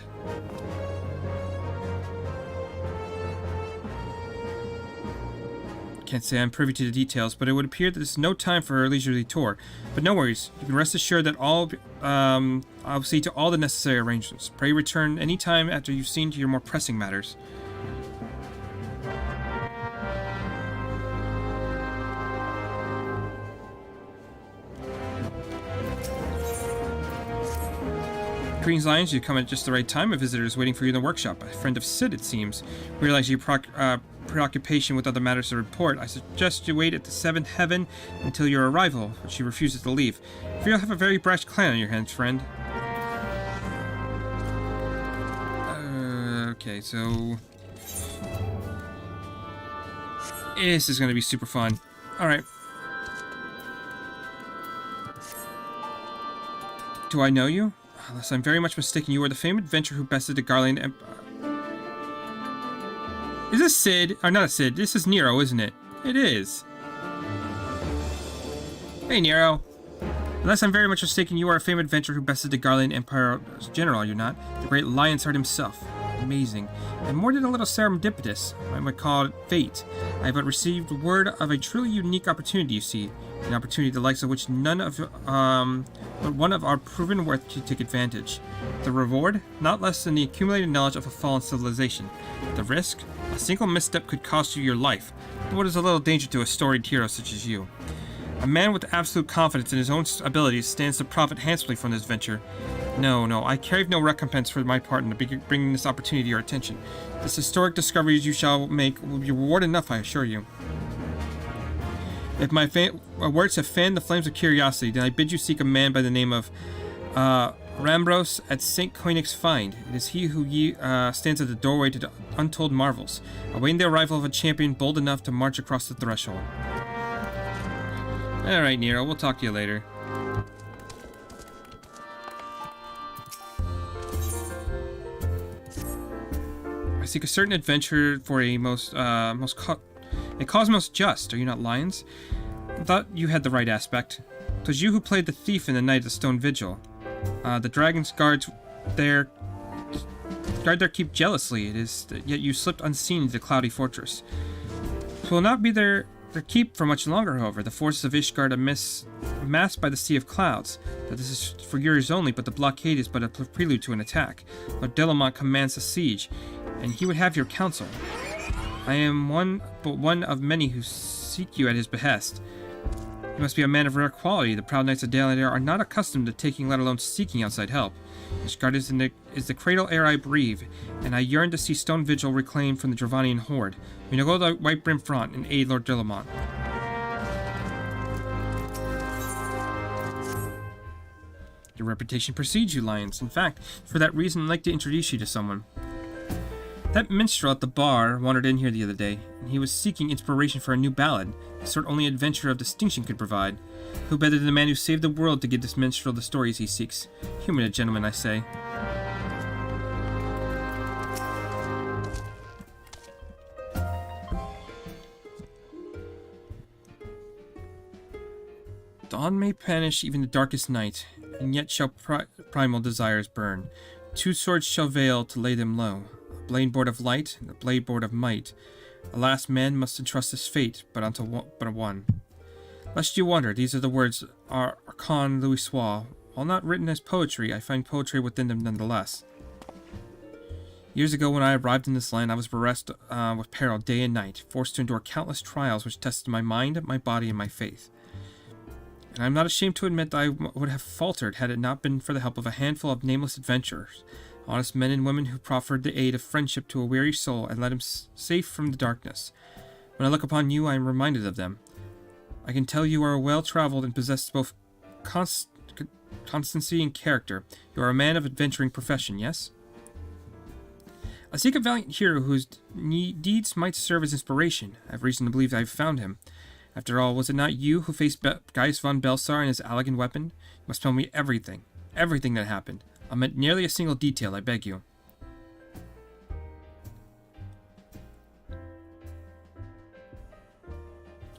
Can't say I'm privy to the details, but it would appear that this is no time for a leisurely tour. But no worries, you can rest assured that I'll see to all the necessary arrangements. Pray return any time after you've seen to your more pressing matters. Greetings, Lions. You come at just the right time. A visitor is waiting for you in the workshop. A friend of Sid, it seems. Realize your preoccupation with other matters to report. I suggest you wait at the 7th heaven until your arrival, but she refuses to leave. For you'll have a very brash clan on your hands, friend. Okay, so... this is going to be super fun. Alright. Do I know you? Unless I'm very much mistaken, you are the famed adventurer who bested the Garland Empire. Is this Sid? Or not Sid, this is Nero, isn't it? It is. Hey, Nero. Unless I'm very much mistaken, you are a famed adventurer who bested the Garland Empire general, are you not? The great Lionheart himself. Amazing. And more than a little serendipitous, I might call it fate. I have but received word of a truly unique opportunity, you see. An opportunity the likes of which none of, but one of our proven worth to take advantage. The reward? Not less than the accumulated knowledge of a fallen civilization. The risk? A single misstep could cost you your life. But what is a little danger to a storied hero such as you? A man with absolute confidence in his own abilities stands to profit handsomely from this venture. No, I crave no recompense for my part in bringing this opportunity to your attention. This historic discoveries you shall make will be reward enough, I assure you. If my words have fanned the flames of curiosity, then I bid you seek a man by the name of Rambros at St. Koenig's Find. It is he who stands at the doorway to the untold marvels, awaiting the arrival of a champion bold enough to march across the threshold. Alright, Nero, we'll talk to you later. I seek a certain adventure for a cause most just. Are you not Lions? I thought you had the right aspect. 'Twas you who played the thief in the night of the Stone Vigil. The dragons guard their keep jealously. It is yet you slipped unseen into the cloudy fortress. 'Twill not be the their keep for much longer, however. The forces of Ishgard amassed by the Sea of Clouds. That this is for years only, but the blockade is but a prelude to an attack. Lord Delamont commands the siege, and he would have your counsel. I am but one of many who seek you at his behest. You must be a man of rare quality. The proud knights of Dalinar are not accustomed to taking, let alone seeking, outside help. Ishgard is the cradle ere I breathe, and I yearn to see Stone Vigil reclaimed from the Dravanian horde. We now go to the White Brim front and aid Lord Delamont. Your reputation precedes you, Lions. In fact, for that reason, I'd like to introduce you to someone. That minstrel at the bar wandered in here the other day, and he was seeking inspiration for a new ballad, the sort only adventurer of distinction could provide. Who better than the man who saved the world to give this minstrel the stories he seeks? Human and gentleman, I say. Dawn may banish even the darkest night, and yet shall primal desires burn. Two swords shall veil to lay them low, a blade board of light and a blade board of might. Alas, man must entrust his fate but unto one. Lest you wonder, these are the words Archon Louisoix. While not written as poetry, I find poetry within them nonetheless. Years ago, when I arrived in this land, I was bereft with peril day and night, forced to endure countless trials which tested my mind, my body, and my faith. And I am not ashamed to admit that I would have faltered had it not been for the help of a handful of nameless adventurers, honest men and women who proffered the aid of friendship to a weary soul and led him safe from the darkness. When I look upon you, I am reminded of them. I can tell you are well-traveled and possess both constancy and character. You are a man of adventuring profession, yes? I seek a valiant hero whose deeds might serve as inspiration. I have reason to believe I have found him. After all, was it not you who faced Gaius von Belsar and his elegant weapon? You must tell me everything. Everything that happened. Omit nearly a single detail, I beg you.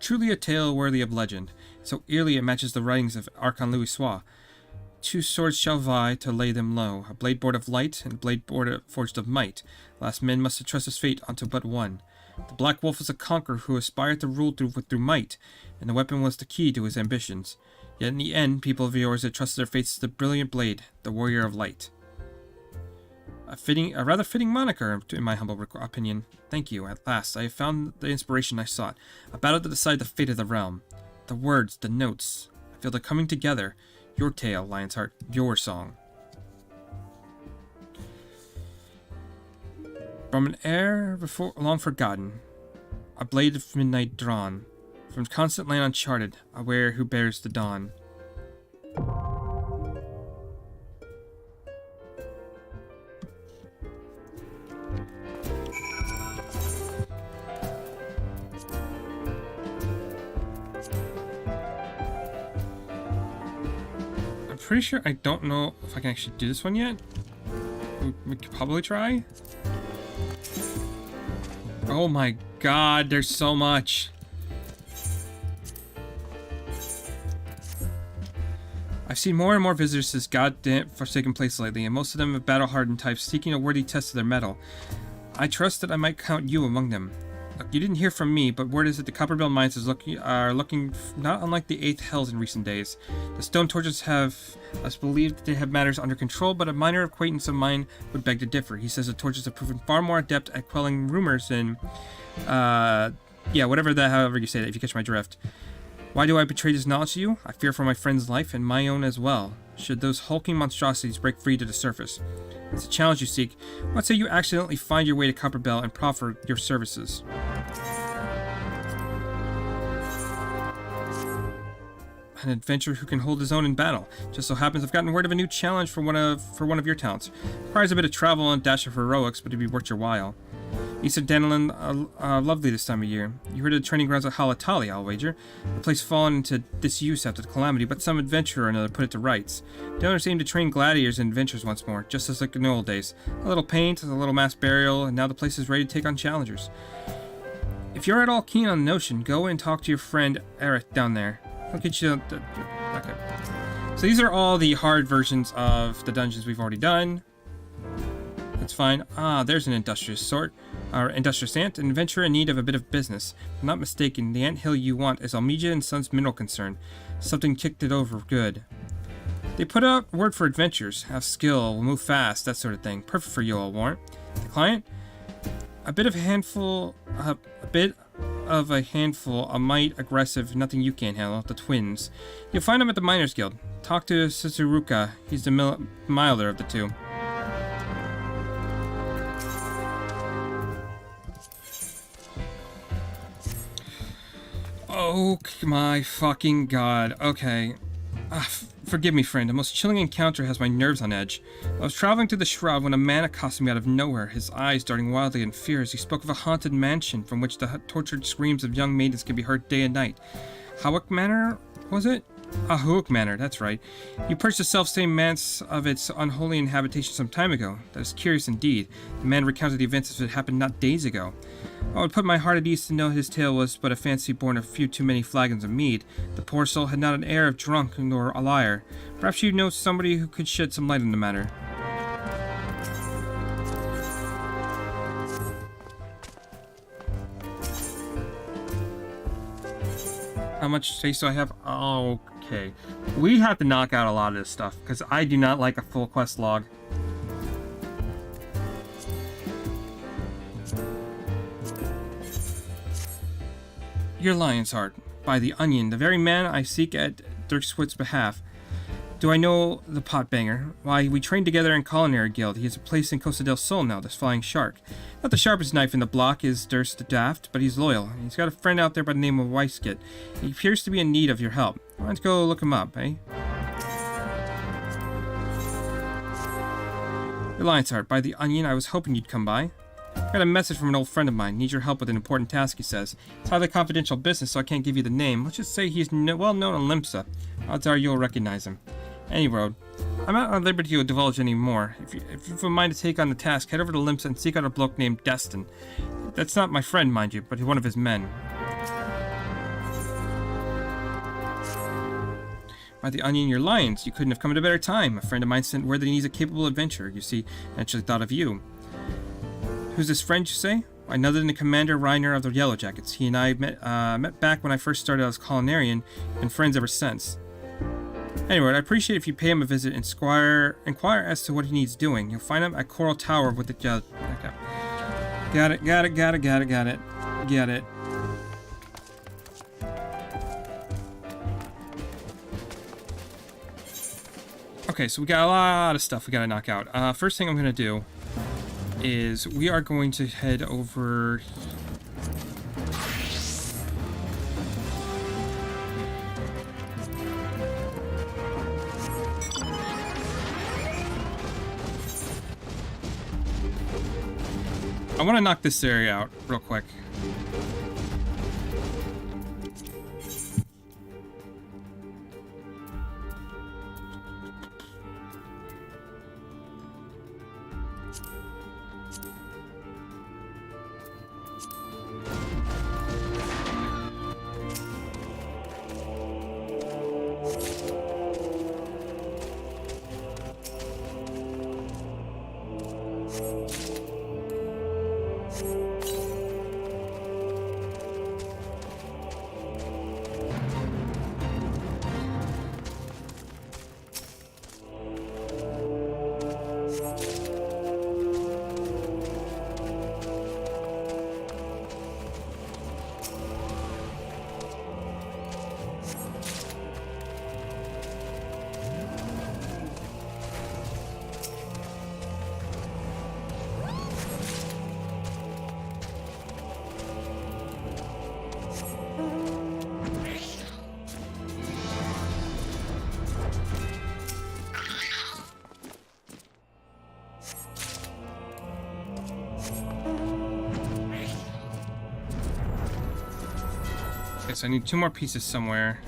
Truly a tale worthy of legend. So eerily it matches the writings of Archon Louisoix. Two swords shall vie to lay them low, a blade board of light and a blade board forged of might. Last man must entrust his fate unto but one. The Black Wolf was a conqueror who aspired to rule through might, and the weapon was the key to his ambitions. Yet in the end, people of yours had trusted their fates to the brilliant blade, the warrior of light. A rather fitting moniker, in my humble opinion. Thank you. At last, I have found the inspiration I sought. A battle to decide the fate of the realm. The words, the notes. I feel the coming together. Your tale, Lionheart. Your song. From an air before long forgotten, a blade of midnight drawn, from constant land uncharted, aware who bears the dawn. I'm pretty sure I don't know if I can actually do this one yet. We could probably try. Oh my god, there's so much. I've seen more and more visitors to this goddamn forsaken place lately, and most of them are battle-hardened types seeking a worthy test of their mettle. I trust that I might count you among them. Look, you didn't hear from me, but word is that the Copperbell mines are looking not unlike the 8th Hells in recent days. The Stone Torches have us believe that they have matters under control, but a minor acquaintance of mine would beg to differ. He says the Torches have proven far more adept at quelling rumors than, yeah, whatever that, however you say that, if you catch my drift. Why do I betray this knowledge to you? I fear for my friend's life and my own as well, should those hulking monstrosities break free to the surface. It's a challenge you seek. Let's say you accidentally find your way to Copperbell and proffer your services. An adventurer who can hold his own in battle. Just so happens I've gotten word of a new challenge for one of your talents. Requires a bit of travel and a dash of heroics, but it'd be worth your while. East of Danelin are lovely this time of year. You heard of the training grounds at Halatali, I'll wager. The place fallen into disuse after the calamity, but some adventurer or another put it to rights. The owners aim to train gladiators and adventurers once more, just as like in the old days. A little paint, a little mass burial, and now the place is ready to take on challengers. If you're at all keen on the notion, go and talk to your friend Eric down there. I'll get you... Okay. So these are all the hard versions of the dungeons we've already done. It's fine. Ah, there's an industrious ant, an adventurer in need of a bit of business. If I'm not mistaken, the ant hill you want is Almeida and Sons Mineral Concern. Something kicked it over good. They put out word for adventures. Have skill, will move fast, that sort of thing. Perfect for you, I'll warrant. The client? A bit of a handful, a mite aggressive, nothing you can't handle. The twins. You'll find them at the Miners Guild. Talk to Suzuruka. He's the milder of the two. Oh my fucking god. Okay. Forgive me, friend. A most chilling encounter has my nerves on edge. I was traveling through the shrub when a man accosted me out of nowhere, his eyes darting wildly in fear as he spoke of a haunted mansion from which the tortured screams of young maidens can be heard day and night. Hawick Manor, was it? Hawick Manor, that's right. You purged the self-same manse of its unholy inhabitation some time ago. That is curious indeed. The man recounted the events as it happened not days ago. I would put my heart at ease to know his tale was but a fancy born of a few too many flagons of mead. The poor soul had not an air of drunk nor a liar. Perhaps you know somebody who could shed some light on the matter. How much space do I have? Oh, okay. We have to knock out a lot of this stuff, because I do not like a full quest log. Your lion's heart. By the onion, the very man I seek at Dirkswitz's behalf. Do I know the potbanger? Why, we trained together in Culinary Guild. He has a place in Costa del Sol now, this flying shark. Not the sharpest knife in the block is Durst Daft, but he's loyal. He's got a friend out there by the name of Weiskit. He appears to be in need of your help. Why don't you go look him up, eh? Your lion's heart. By the onion, I was hoping you'd come by. Got a message from an old friend of mine. Needs your help with an important task, he says. It's highly confidential business, so I can't give you the name. Let's just say he's well known in Limsa. Odds are you'll recognize him. Any road. I'm not at liberty to divulge any more. If you have a mind to take on the task, head over to Limsa and seek out a bloke named Destin. That's not my friend, mind you, but one of his men. By the onion, your lions. You couldn't have come at a better time. A friend of mine sent word that he needs a capable adventurer. You see, I actually thought of you. Who's this friend, you say? Why, none other than Commander Reiner of the Yellow Jackets. He and I met back when I first started as culinarian, and friends ever since. Anyway, I'd appreciate if you pay him a visit and inquire as to what he needs doing. You'll find him at Coral Tower with the okay. Got it. Okay, so we got a lot of stuff we gotta knock out. First thing I'm gonna do is we are going to head over. I want to knock this area out real quick. Okay, so I need 2 more pieces somewhere.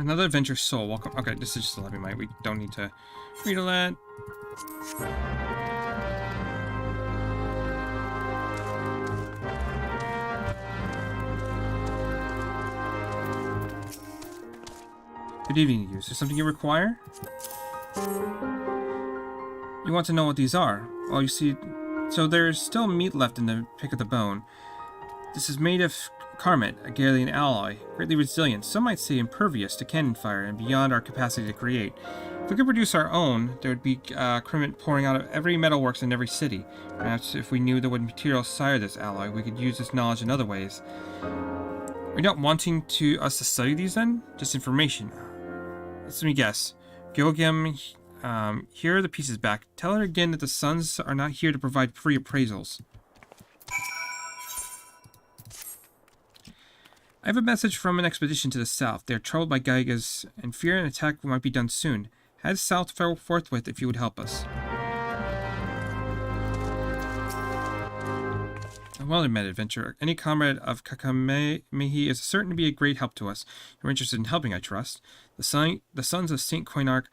Another adventure soul. Welcome. Okay, this is just a Levy Mite. We don't need to read all that. Good evening to you. Is there something you require? You want to know what these are? Well, you see, so there's still meat left in the pick of the bone. This is made of Carmet, a Gallian alloy, greatly resilient, some might say impervious to cannon fire and beyond our capacity to create. If we could produce our own, there would be Carmet pouring out of every metalworks in every city. Perhaps if we knew what materials sire this alloy, we could use this knowledge in other ways. Are you not wanting us to study these then? Just information. Let me guess. Gilgam, here are the pieces back. Tell her again that the Sons are not here to provide free appraisals. I have a message from an expedition to the south. They are troubled by Gygas and fear an attack might be done soon. Head south forthwith if you would help us. Well met, adventurer. Any comrade of Kakamehi is certain to be a great help to us. You're interested in helping, I trust. The Sons of St. Coinarch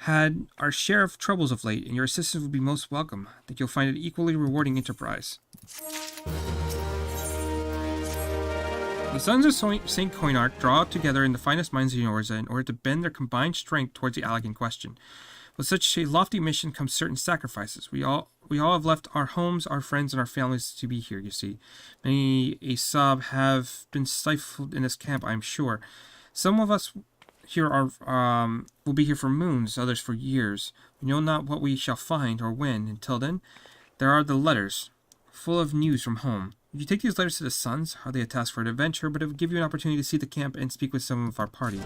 had our share of troubles of late, and your assistance would be most welcome. I think you'll find it equally rewarding enterprise. The Sons of St. Coinarch draw together in the finest minds of Yorza in order to bend their combined strength towards the Allag in question. With such a lofty mission comes certain sacrifices. We all have left our homes, our friends, and our families to be here, you see. Many a sob have been stifled in this camp, I am sure. Some of us here will be here for moons, others for years. We know not what we shall find or when. Until then, there are the letters, full of news from home. If you take these letters to the Sons, hardly a task for an adventure, but it would give you an opportunity to see the camp and speak with some of our party.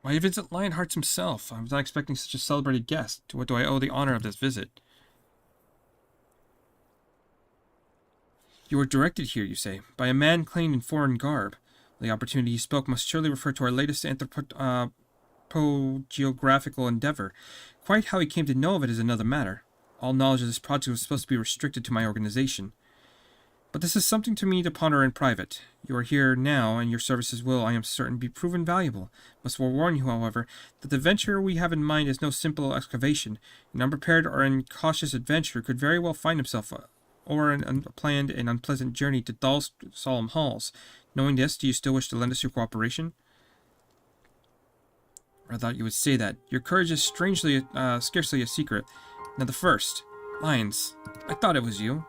Why visit Lionheart's himself? I was not expecting such a celebrated guest. To what do I owe the honor of this visit? You were directed here, you say, by a man clad in foreign garb. The opportunity you spoke must surely refer to our latest geographical endeavor. Quite how he came to know of it is another matter. All knowledge of this project was supposed to be restricted to my organization. But this is something to me to ponder in private. You are here now, and your services will, I am certain, be proven valuable. Must forewarn you, however, that the venture we have in mind is no simple excavation. An unprepared or incautious adventurer could very well find himself or an unplanned and unpleasant journey to dull, solemn halls. Knowing this, do you still wish to lend us your cooperation? I thought you would say that. Your courage is scarcely a secret. Now the first. Lions. I thought it was you.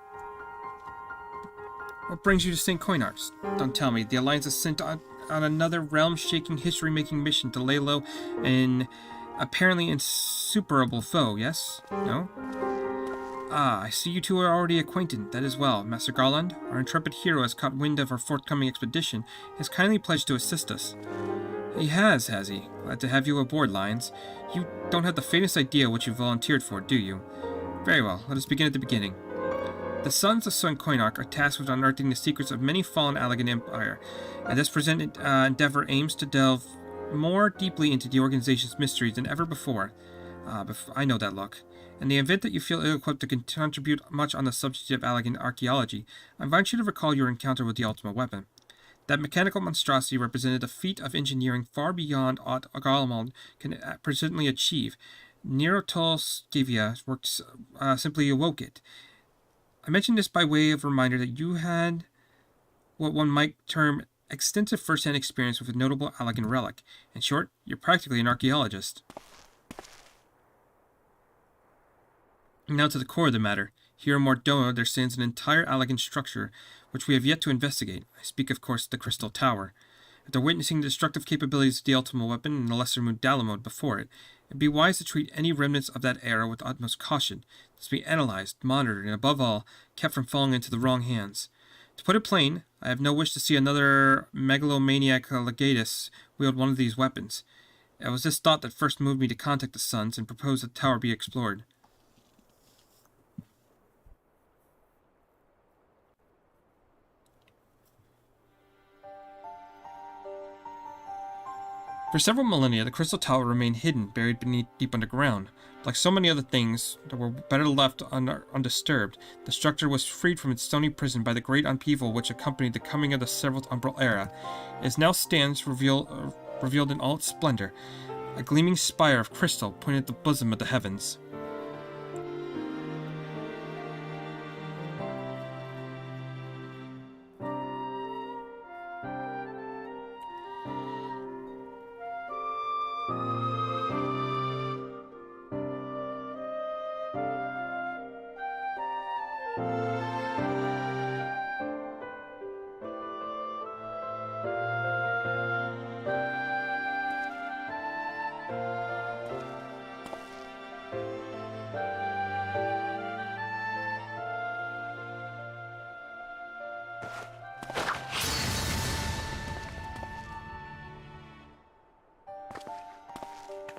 What brings you to St. Coinarch? Don't tell me. The Alliance is sent on another realm-shaking, history-making mission to lay low an apparently insuperable foe, yes? No? Ah, I see you two are already acquainted. That is well. Master Garland, our intrepid hero has caught wind of our forthcoming expedition and has kindly pledged to assist us. He has he? Glad to have you aboard, Lions. You don't have the faintest idea what you volunteered for, do you? Very well, let us begin at the beginning. The Sons of St. Coinarch are tasked with unearthing the secrets of many fallen Allagan Empire, and this present endeavor aims to delve more deeply into the organization's mysteries than ever before. I know that look. In the event that you feel ill-equipped to contribute much on the subject of Allagan archaeology, I invite you to recall your encounter with the ultimate weapon. That mechanical monstrosity represented a feat of engineering far beyond aught Garlemald can presently achieve. Nerotolskivia worked simply awoke it. I mention this by way of reminder that you had what one might term extensive first-hand experience with a notable Allagan relic. In short, you're practically an archaeologist. Now to the core of the matter. Here in Mordona there stands an entire Allagan structure, which we have yet to investigate. I speak, of course, of the Crystal Tower. After witnessing the destructive capabilities of the ultimate weapon and the lesser Dalamode before it, it'd be wise to treat any remnants of that era with utmost caution. It must be analyzed, monitored, and above all, kept from falling into the wrong hands. To put it plain, I have no wish to see another megalomaniac legatus wield one of these weapons. It was this thought that first moved me to contact the Sons and propose that the tower be explored. For several millennia, the Crystal Tower remained hidden, buried deep underground. Like so many other things that were better left undisturbed, the structure was freed from its stony prison by the great upheaval which accompanied the coming of the seventh Umbral Era. It now stands revealed in all its splendor, a gleaming spire of crystal pointing at the bosom of the heavens.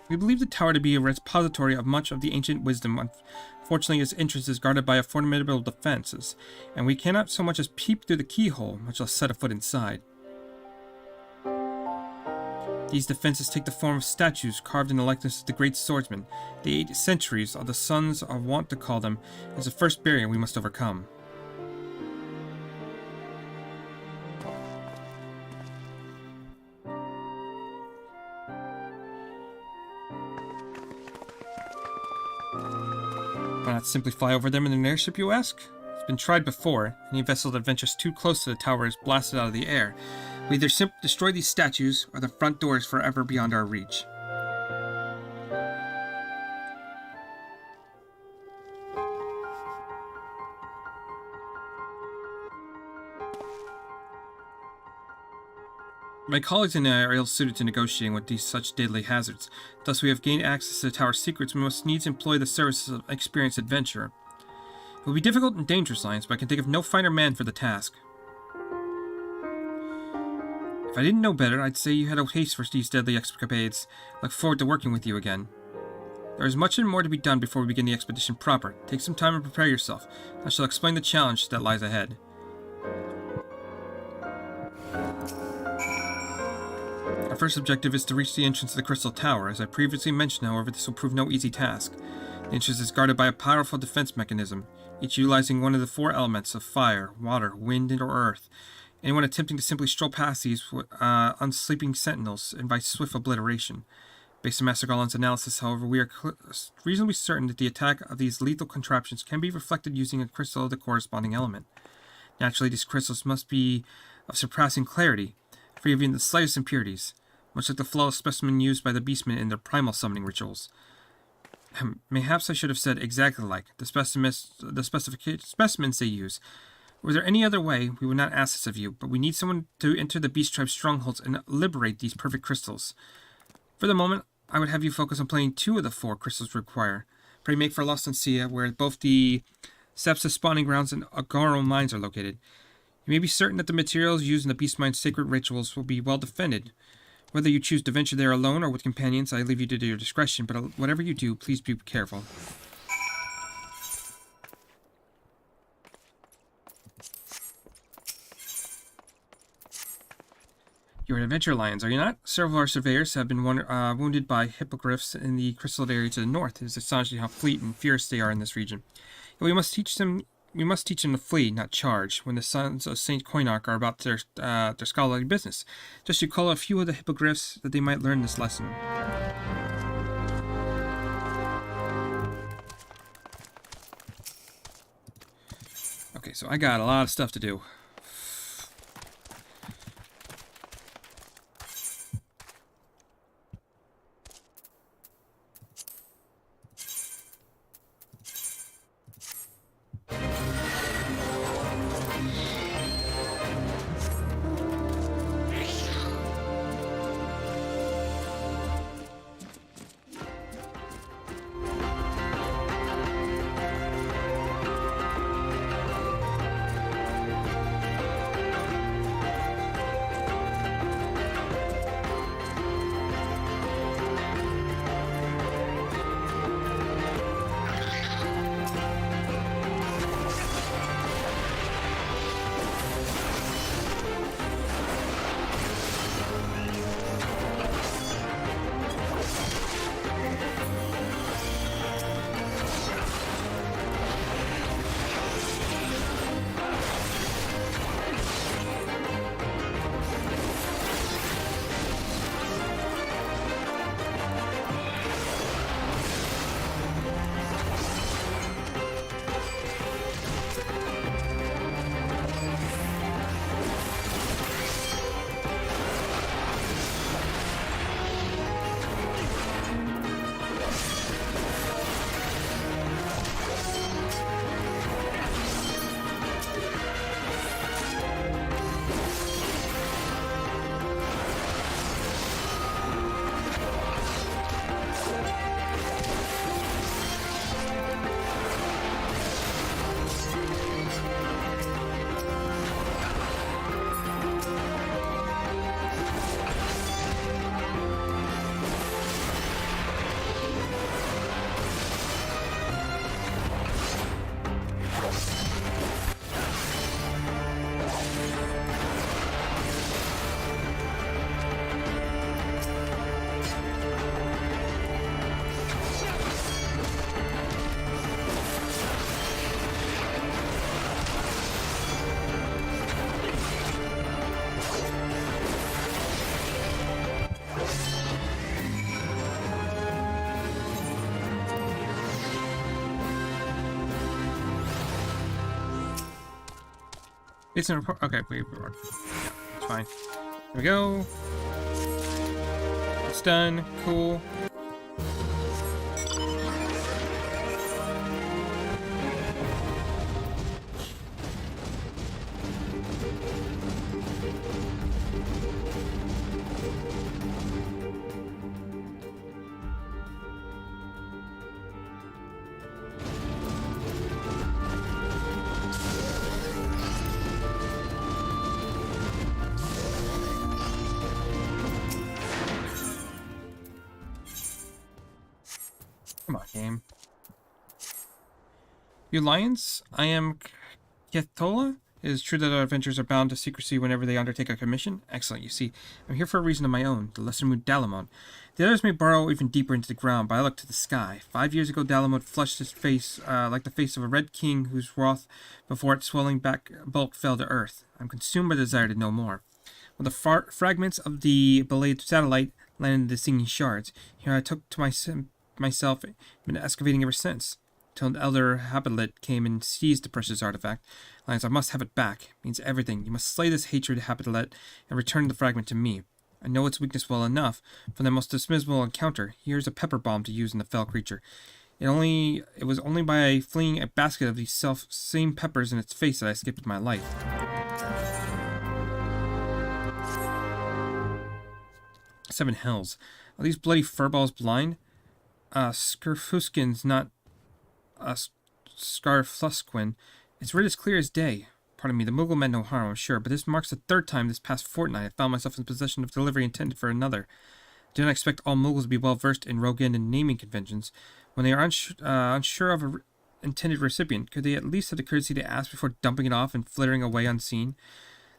We believe the tower to be a repository of much of the ancient wisdom. Unfortunately, its entrance is guarded by a formidable defenses, and we cannot so much as peep through the keyhole, much less set a foot inside. These defenses take the form of statues carved in the likeness of the great swordsman. The 8 centuries, or the sons are wont to call them, is the first barrier we must overcome. Why not simply fly over them in an airship, you ask? It's been tried before. Any vessel that ventures too close to the tower is blasted out of the air. We either simply destroy these statues, or the front door is forever beyond our reach. My colleagues and I are ill-suited to negotiating with such deadly hazards. Thus, we have gained access to the tower's secrets. We must needs employ the services of an experienced adventurer. It will be difficult and dangerous, Lions, but I can think of no finer man for the task. If I didn't know better, I'd say you had a taste for these deadly escapades. I look forward to working with you again. There is much and more to be done before we begin the expedition proper. Take some time and prepare yourself. I shall explain the challenge that lies ahead. Our first objective is to reach the entrance of the Crystal Tower. As I previously mentioned, however, this will prove no easy task. The entrance is guarded by a powerful defense mechanism, each utilizing one of the 4 elements of fire, water, wind, or earth. Anyone attempting to simply stroll past these unsleeping sentinels invites swift obliteration. Based on Master Garland's analysis, however, we are reasonably certain that the attack of these lethal contraptions can be reflected using a crystal of the corresponding element. Naturally, these crystals must be of surpassing clarity, free of even the slightest impurities, much like the flawless specimen used by the beastmen in their primal summoning rituals. Mayhaps I should have said exactly like the specimens they use. Were there any other way, we would not ask this of you, but we need someone to enter the Beast Tribe's strongholds and liberate these perfect crystals. For the moment, I would have you focus on playing 2 of the 4 crystals require. Pray make for Lost Sia, where both the Sepsis spawning grounds and Agaro mines are located. You may be certain that the materials used in the Beast Mine's sacred rituals will be well defended. Whether you choose to venture there alone or with companions, I leave you to your discretion, but whatever you do, please be careful. You're an adventure, Lions, are you not? Several of our surveyors have been wounded by hippogriffs in the crystal area to the north. It is astonishing how fleet and fierce they are in this region. Yet we must teach them to flee, not charge, when the sons of Saint Koinok are about their scholarly business. Just you call a few of the hippogriffs that they might learn this lesson. Okay, so I got a lot of stuff to do. It's an okay. Wait, yeah, it's fine. There we go. It's done. Cool. Come on, game. You lions, I am Ketola. It is true that our adventures are bound to secrecy whenever they undertake a commission. Excellent, you see. I'm here for a reason of my own, the Lesser Moon Dalamon. The others may burrow even deeper into the ground, but I look to the sky. 5 years ago, Dalamon flushed his face like the face of a red king whose wrath before its swelling back bulk fell to earth. I'm consumed by the desire to know more. When the fragments of the belayed satellite landed in the singing shards, here I took to myself, been excavating ever since, till an elder Habitat came and seized the precious artifact. Lions, I must have it back. It means everything. You must slay this hatred Habitat and return the fragment to me. I know its weakness well enough. From the most dismal encounter, here's a pepper bomb to use in the fell creature. It was only by flinging a basket of these same peppers in its face that I escaped my life. Seven hells. Are these bloody furballs blind? Scarfuskin's not Scarflusquin. It's red as clear as day. Pardon me, the Moogle meant no harm, I'm sure, but this marks the third time this past fortnight I found myself in possession of delivery intended for another. I do not expect all Moogles to be well versed in Rogan and naming conventions. When they are unsure of an intended recipient, could they at least have the courtesy to ask before dumping it off and flittering away unseen?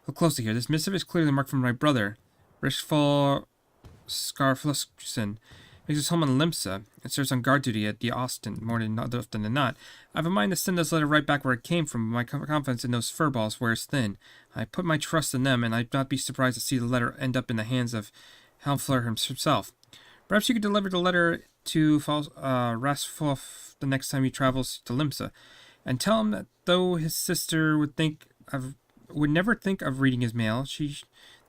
Look closely here. This missive is clearly marked from my brother, Rishfal Scarfluskin. Makes his home on Limsa and serves on guard duty at the Austin more often than not. I have a mind to send this letter right back where it came from. My confidence in those furballs wears thin. I put my trust in them, and I'd not be surprised to see the letter end up in the hands of Helmfler himself. Perhaps you could deliver the letter to Rasfulf the next time he travels to Limsa, and tell him that though his sister would never think of reading his mail, she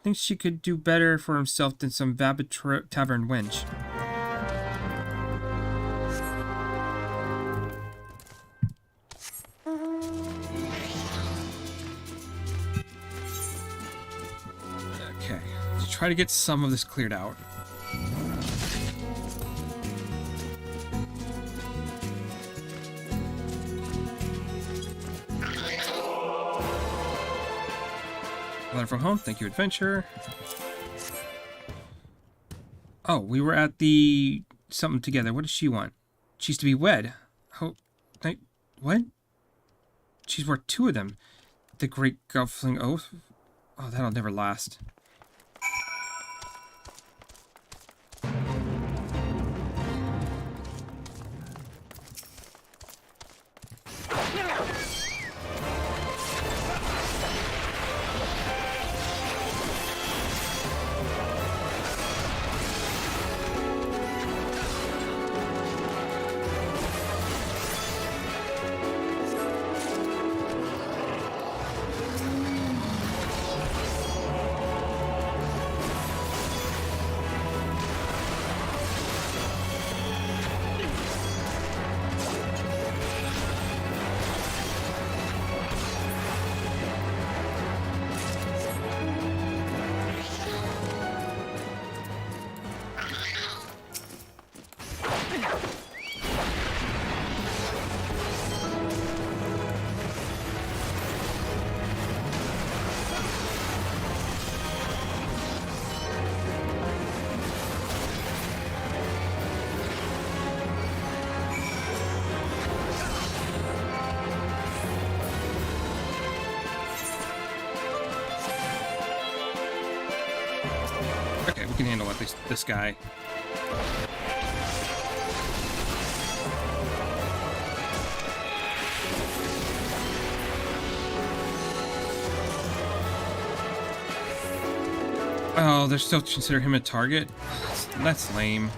thinks she could do better for himself than some vapid tavern wench. Okay, let's try to get some of this cleared out. Letter from home. Thank you, adventure. Oh, we were at the something together. What does she want? She's to be wed. Oh, what? She's worth two of them. The great guffling oath. Oh, that'll never last. Okay, we can handle at least this guy. Oh, they're still consider him a target? That's lame.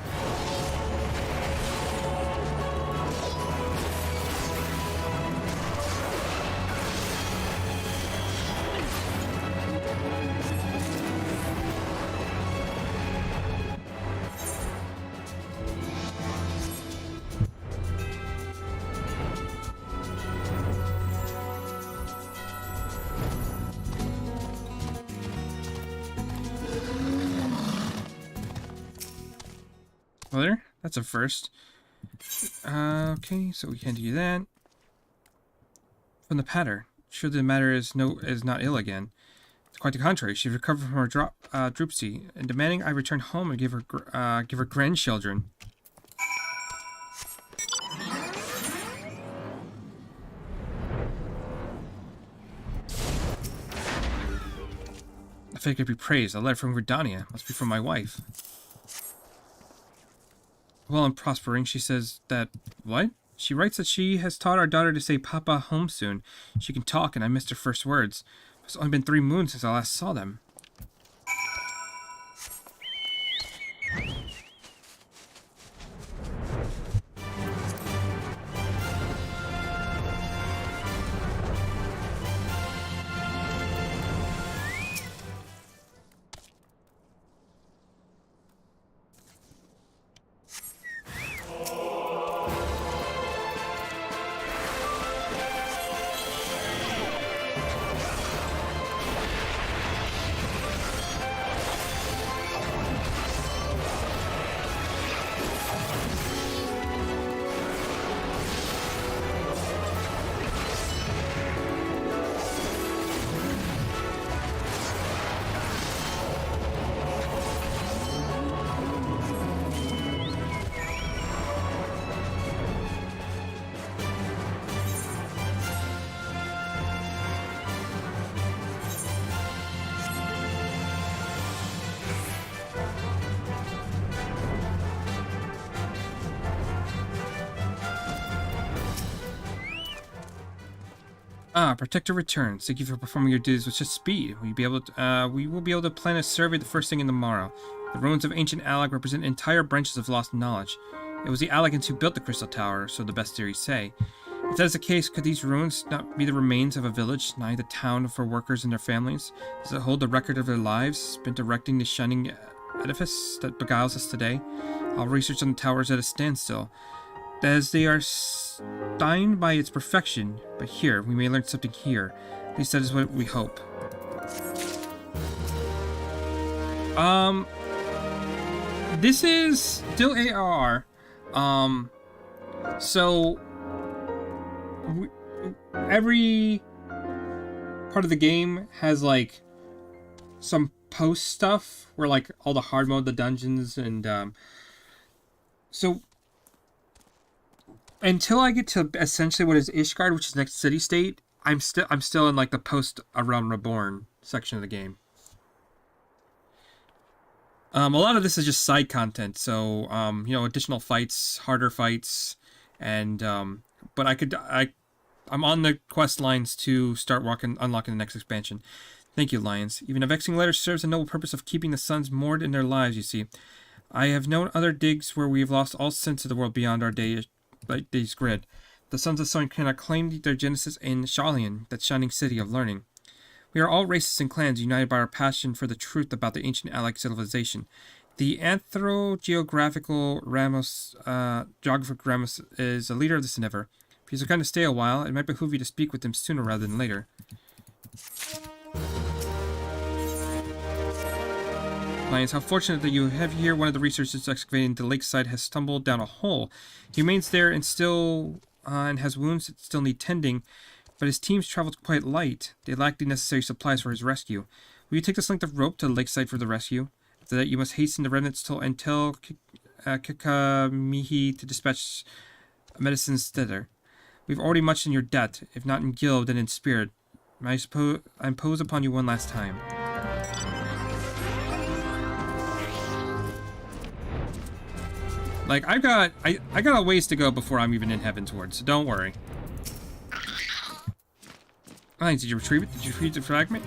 Well, there. That's a first. Okay, so we can't do that. From the patter. Sure, the matter is not ill again. Quite the contrary. She recovered from her dropsy, and demanding I return home and give her grandchildren. If I could be praised, a letter from Gridania must be from my wife. Well, and prospering, she says that what? She writes that she has taught our daughter to say "Papa, home soon." She can talk, and I missed her first words. It's only been 3 moons since I last saw them. Protector returns. Thank you for performing your duties with such speed. We will be able to plan a survey the first thing in the morrow. The ruins of ancient Alec represent entire branches of lost knowledge. It was the Alecans who built the Crystal Tower, so the best theories say. If that is the case, could these ruins not be the remains of a village, nigh the town for workers and their families? Does it hold the record of their lives, spent erecting the shining edifice that beguiles us today? All research on the tower is at a standstill, as they are stunned by its perfection. But here, we may learn something here. At least that is what we hope. This is still ARR. So every part of the game has like some post stuff where like all the hard mode, the dungeons, and so until I get to essentially what is Ishgard, which is next city state, I'm still in like the post around Reborn section of the game. A lot of this is just side content, so additional fights, harder fights, and but I'm on the quest lines to start unlocking the next expansion. Thank you, Lions. Even a vexing letter serves the noble purpose of keeping the suns moored in their lives, you see. I have known other digs where we have lost all sense of the world beyond our day's grid. The sons of sun cannot claim their genesis in Shalian, that shining city of learning. We are all races and clans united by our passion for the truth about the ancient Alec civilization. The geographic Ramos is a leader of this endeavor. If he's going to stay a while, it might behoove you to speak with him sooner rather than later. Lions, how fortunate that you have here. One of the researchers excavating the lakeside has stumbled down a hole. He remains there and has wounds that still need tending, but his team's traveled quite light. They lack the necessary supplies for his rescue. Will you take this length of rope to the lakeside for the rescue? After that, you must hasten the remnants and tell Kakamihi to dispatch medicines thither. We've already much in your debt, if not in guild, then in spirit. I impose upon you one last time. Like, I got a ways to go before I'm even in Heaven's Ward, so don't worry. Did you retrieve it? Did you retrieve the fragment?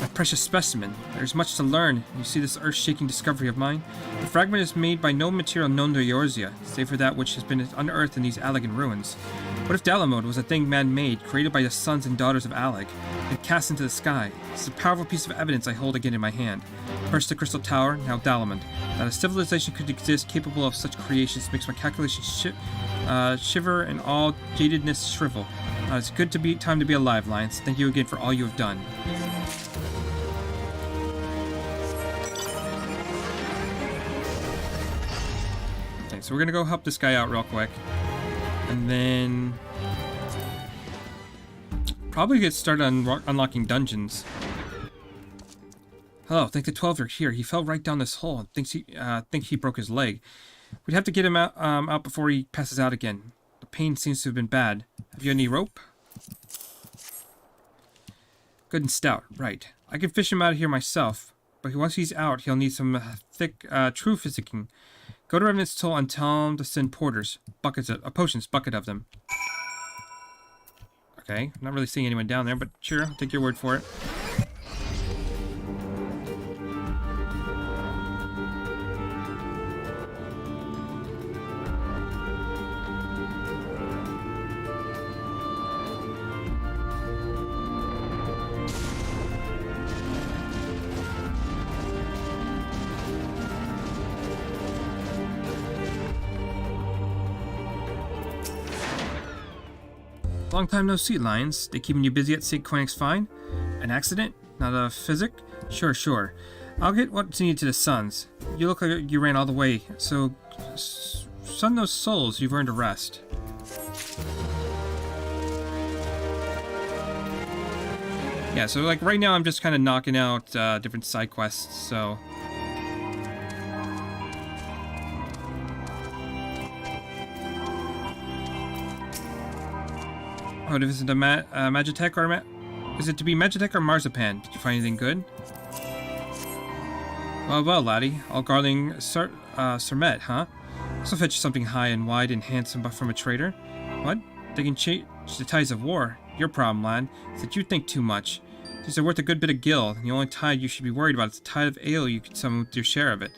A precious specimen. There's much to learn. You see this earth-shaking discovery of mine? The fragment is made by no material known to Eorzea, save for that which has been unearthed in these Allegan ruins. What if Dalamode was a thing man-made, created by the sons and daughters of Alec, and cast into the sky? It's a powerful piece of evidence I hold again in my hand. First the Crystal Tower, now Dalamode. That a civilization could exist capable of such creations makes my calculations shiver and all jadedness shrivel. It's time to be alive, Lions. Thank you again for all you have done. Alright, so we're gonna go help this guy out real quick. And then... probably get started on unlocking dungeons. Hello, think the 12 are here. He fell right down this hole and think he broke his leg. We'd have to get him out before he passes out again. The pain seems to have been bad. Have you any rope? Good and stout, right. I can fish him out of here myself, but once he's out, he'll need some thick, true physicking. Go to Revenant's Toll and tell him to send porters. Bucket of them. Okay, I'm not really seeing anyone down there, but sure, I'll take your word for it. Long time no see, Lions. They keeping you busy at St. Koenig's Fine? An accident? Not a physic? Sure. I'll get what's needed to the Suns. You look like you ran all the way, so... sun those souls, you've earned a rest. Yeah, so like right now I'm just kind of knocking out different side quests, so... Oh, is it a Magitech or is it to be Magitech or Marzipan? Did you find anything good? Well, laddie. All guarding Sermet, huh? This'll fetch you something high and wide and handsome from a trader. What? They can change the tides of war. Your problem, lad, is that you think too much. These are worth a good bit of gil, and the only tide you should be worried about is the tide of ale you could summon with your share of it.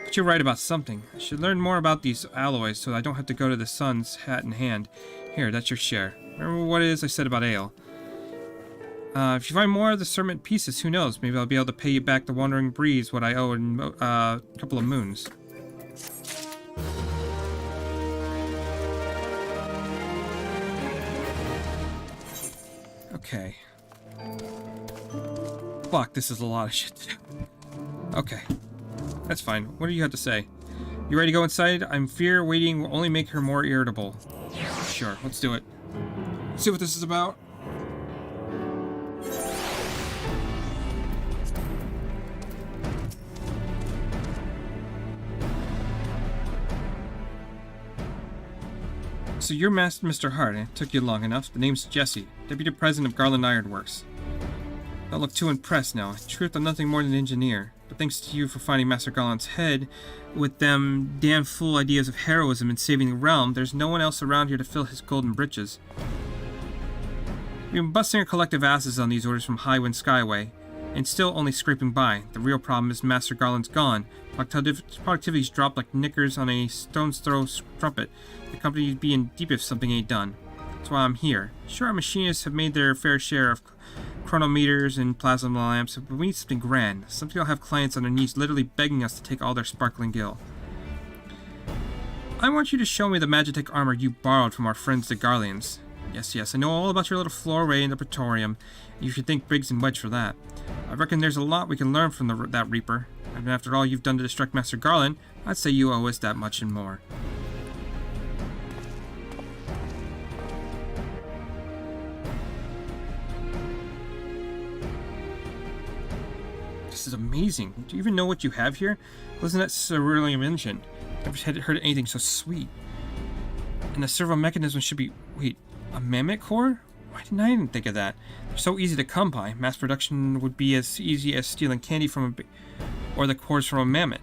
But you're right about something. I should learn more about these alloys so I don't have to go to the Sun's hat in hand. Here, that's your share. Remember what it is I said about ale. If you find more of the Serment pieces, who knows? Maybe I'll be able to pay you back the Wandering Breeze what I owe in a couple of moons. Okay. Fuck, this is a lot of shit to do. Okay. That's fine. What do you have to say? You ready to go inside? I'm fear waiting will only make her more irritable. Sure, let's do it. See what this is about. So you're Mr. Hart, it took you long enough. The name's Jesse, Deputy President of Garland Ironworks. Don't look too impressed now. In truth, I'm nothing more than an engineer. But thanks to you for finding Master Garland's head with them damn fool ideas of heroism and saving the realm, there's no one else around here to fill his golden britches. We've been busting our collective asses on these orders from Highwind Skyway, and still only scraping by. The real problem is Master Garland's gone. Productivity's dropped like knickers on a stone's throw trumpet. The company'd be in deep if something ain't done. That's why I'm here. Sure, our machinists have made their fair share of chronometers and plasma lamps, but we need something grand. Something that'll have clients on their knees literally begging us to take all their sparkling gil. I want you to show me the Magitech armor you borrowed from our friends the Garleans. Yes, I know all about your little foray in the Praetorium. You should thank Briggs and Wedge for that. I reckon there's a lot we can learn from that Reaper. And after all you've done to distract Master Garland, I'd say you owe us that much and more. This is amazing. Do you even know what you have here? Wasn't that so rarely mentioned? Never heard anything so sweet. And the servo mechanism should be... Wait, a mammoth core? Why didn't I even think of that? They're so easy to come by. Mass production would be as easy as stealing candy from or the cores from a mammoth.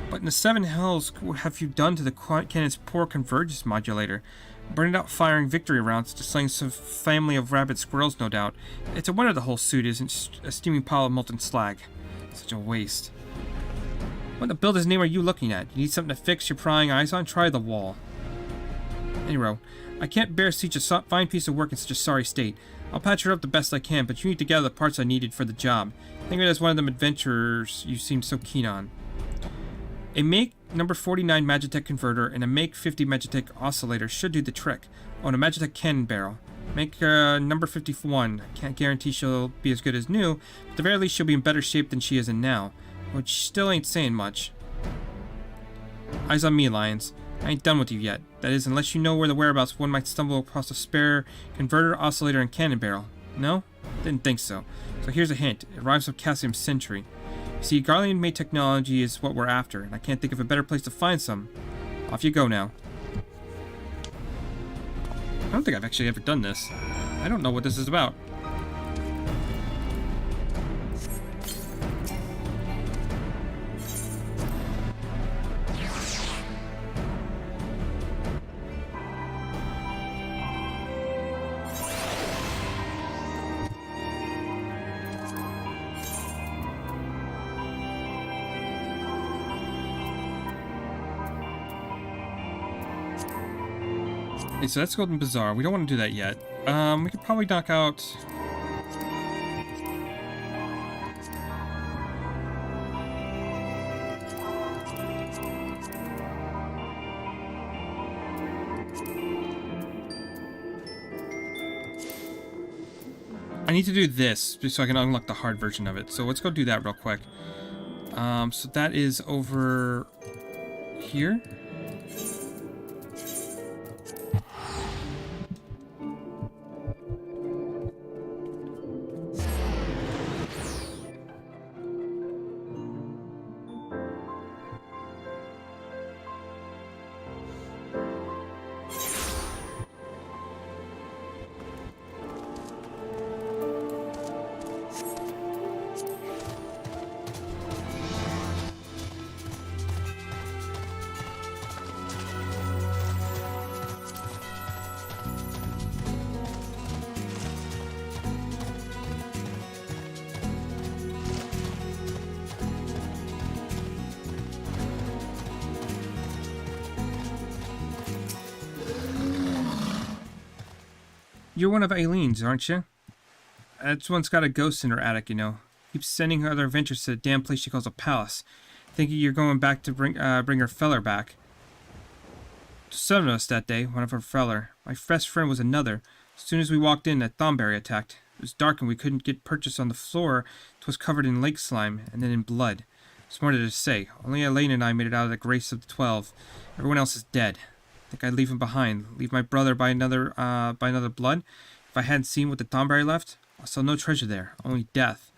What in the seven hells have you done to the cannon's poor convergence modulator? Burning out firing victory rounds to slaying some family of rabid squirrels, no doubt. It's a wonder the whole suit isn't a steaming pile of molten slag. Such a waste. What in the builder's name are you looking at? You need something to fix your prying eyes on? Try the wall. Anyway, I can't bear to see such a fine piece of work in such a sorry state. I'll patch her up the best I can, but you need to gather the parts I needed for the job. Think of it as one of them adventurers you seem so keen on. A make number 49 Magitech converter and a make 50 Magitech oscillator should do the trick. Oh, and a Magitech cannon barrel. Make number 51. Can't guarantee she'll be as good as new, but at the very least she'll be in better shape than she is in now, which still ain't saying much. Eyes on me, Lions. I ain't done with you yet. That is, unless you know where the whereabouts one might stumble across a spare converter, oscillator, and cannon barrel. No? Didn't think so. So here's a hint. It rhymes with Cassium Sentry. You see, Garlean-made technology is what we're after, and I can't think of a better place to find some. Off you go now. I don't think I've actually ever done this. I don't know what this is about. Okay, so that's Golden Bazaar. We don't want to do that yet. We could probably knock out... I need to do this so I can unlock the hard version of it. So let's go do that real quick. So that is over here. You're one of Aileen's, aren't you? That one's got a ghost in her attic, you know. Keeps sending her other adventures to the damn place she calls a palace. Thinking you're going back to bring her feller back. Just 7 of us that day, one of her feller. My best friend was another. As soon as we walked in, that Thornberry attacked. It was dark and we couldn't get purchase on the floor. It was covered in lake slime, and then in blood. It's more to say. Only Elaine and I made it out of the grace of the 12. Everyone else is dead. Think I'd leave him behind. Leave my brother by another blood? If I hadn't seen what the Thornberry left, I saw no treasure there, only death.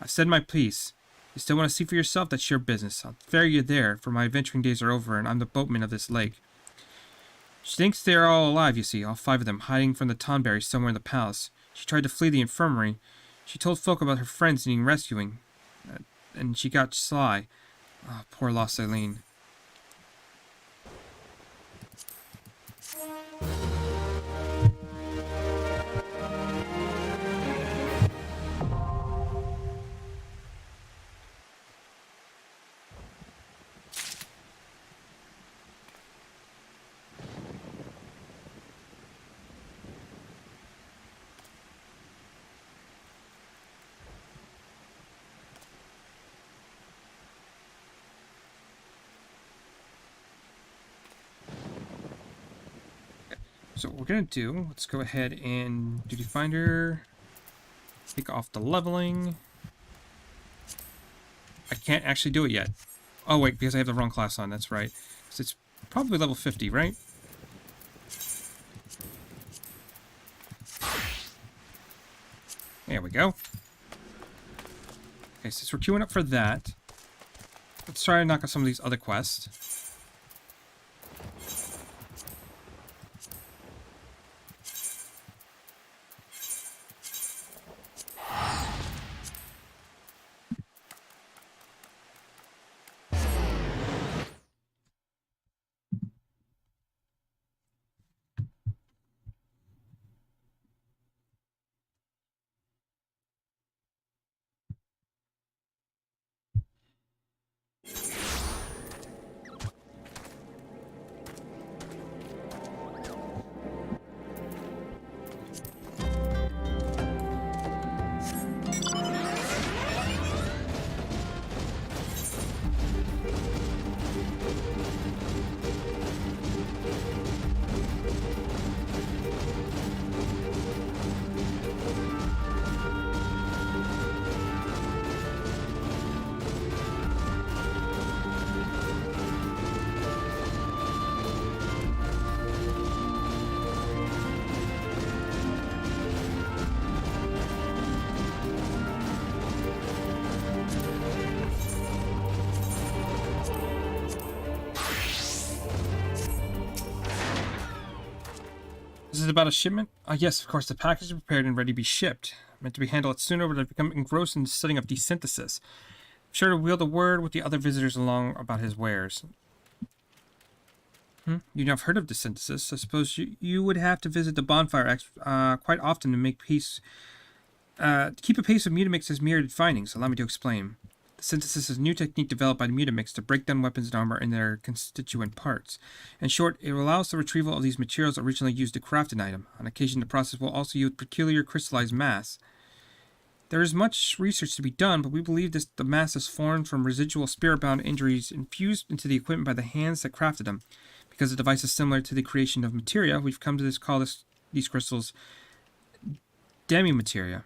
I've said my piece. You still want to see for yourself? That's your business. I'll ferry you there, for my adventuring days are over, and I'm the boatman of this lake. She thinks they are all alive, you see, all 5 of them, hiding from the Thornberry somewhere in the palace. She tried to flee the infirmary. She told folk about her friends needing rescuing, and she got sly. Oh, poor lost Eileen. So what we're going to do, let's go ahead and duty finder, take off the leveling. I can't actually do it yet. Oh wait, because I have the wrong class on, that's right. So it's probably level 50, right? There we go. Okay, since we're queuing up for that, let's try to knock out some of these other quests. is about a shipment? Yes, of course, the package is prepared and ready to be shipped. Meant to be handled sooner, but I've become engrossed in setting up desynthesis. I'm sure to wield a word with the other visitors along about his wares. You've not heard of desynthesis. I suppose you would have to visit the bonfire quite often to make peace. Keep a pace of Mutamix's myriad findings. Allow me to explain. The synthesis is a new technique developed by Mutamix to break down weapons and armor in their constituent parts. In short, it allows the retrieval of these materials originally used to craft an item. On occasion, the process will also yield peculiar crystallized mass. There is much research to be done, but we believe the mass is formed from residual spirit-bound injuries infused into the equipment by the hands that crafted them. Because the device is similar to the creation of materia, we've come to call these crystals demi-materia.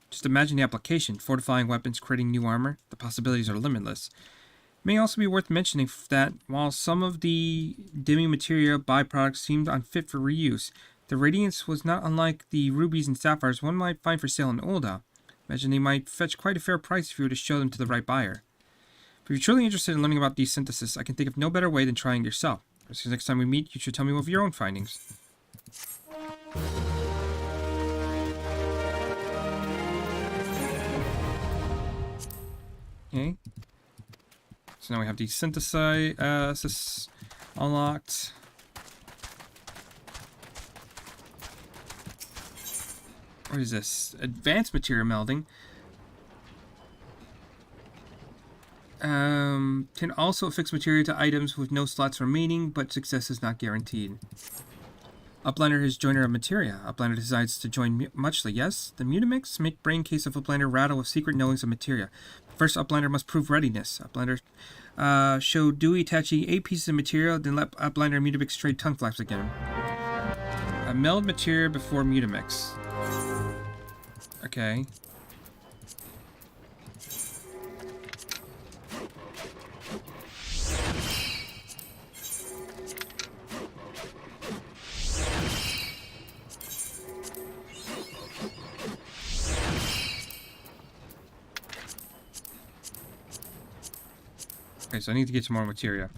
Just imagine the application: fortifying weapons, creating new armor. The possibilities are limitless. It may also be worth mentioning that while some of the demi-materia byproducts seemed unfit for reuse, the radiance was not unlike the rubies and sapphires one might find for sale in Ul'dah. Imagine they might fetch quite a fair price if you were to show them to the right buyer. If you're truly interested in learning about desynthesis, I can think of no better way than trying it yourself. So next time we meet, you should tell me of your own findings. Okay. So now we have desynthesis unlocked. What is this? Advanced material melding. Can also affix materia to items with no slots remaining, but success is not guaranteed. Uplander is joiner of materia. Uplander decides to join Muchly. Yes, the Mutamix make brain case of Uplander rattle with secret knowings of materia. First, Uplander must prove readiness. Uplander show Dewey Tachi 8 pieces of materia, then let Uplander and Mutamix trade tongue flaps again. Meld materia before Mutamix. Okay. Okay, so I need to get some more materia.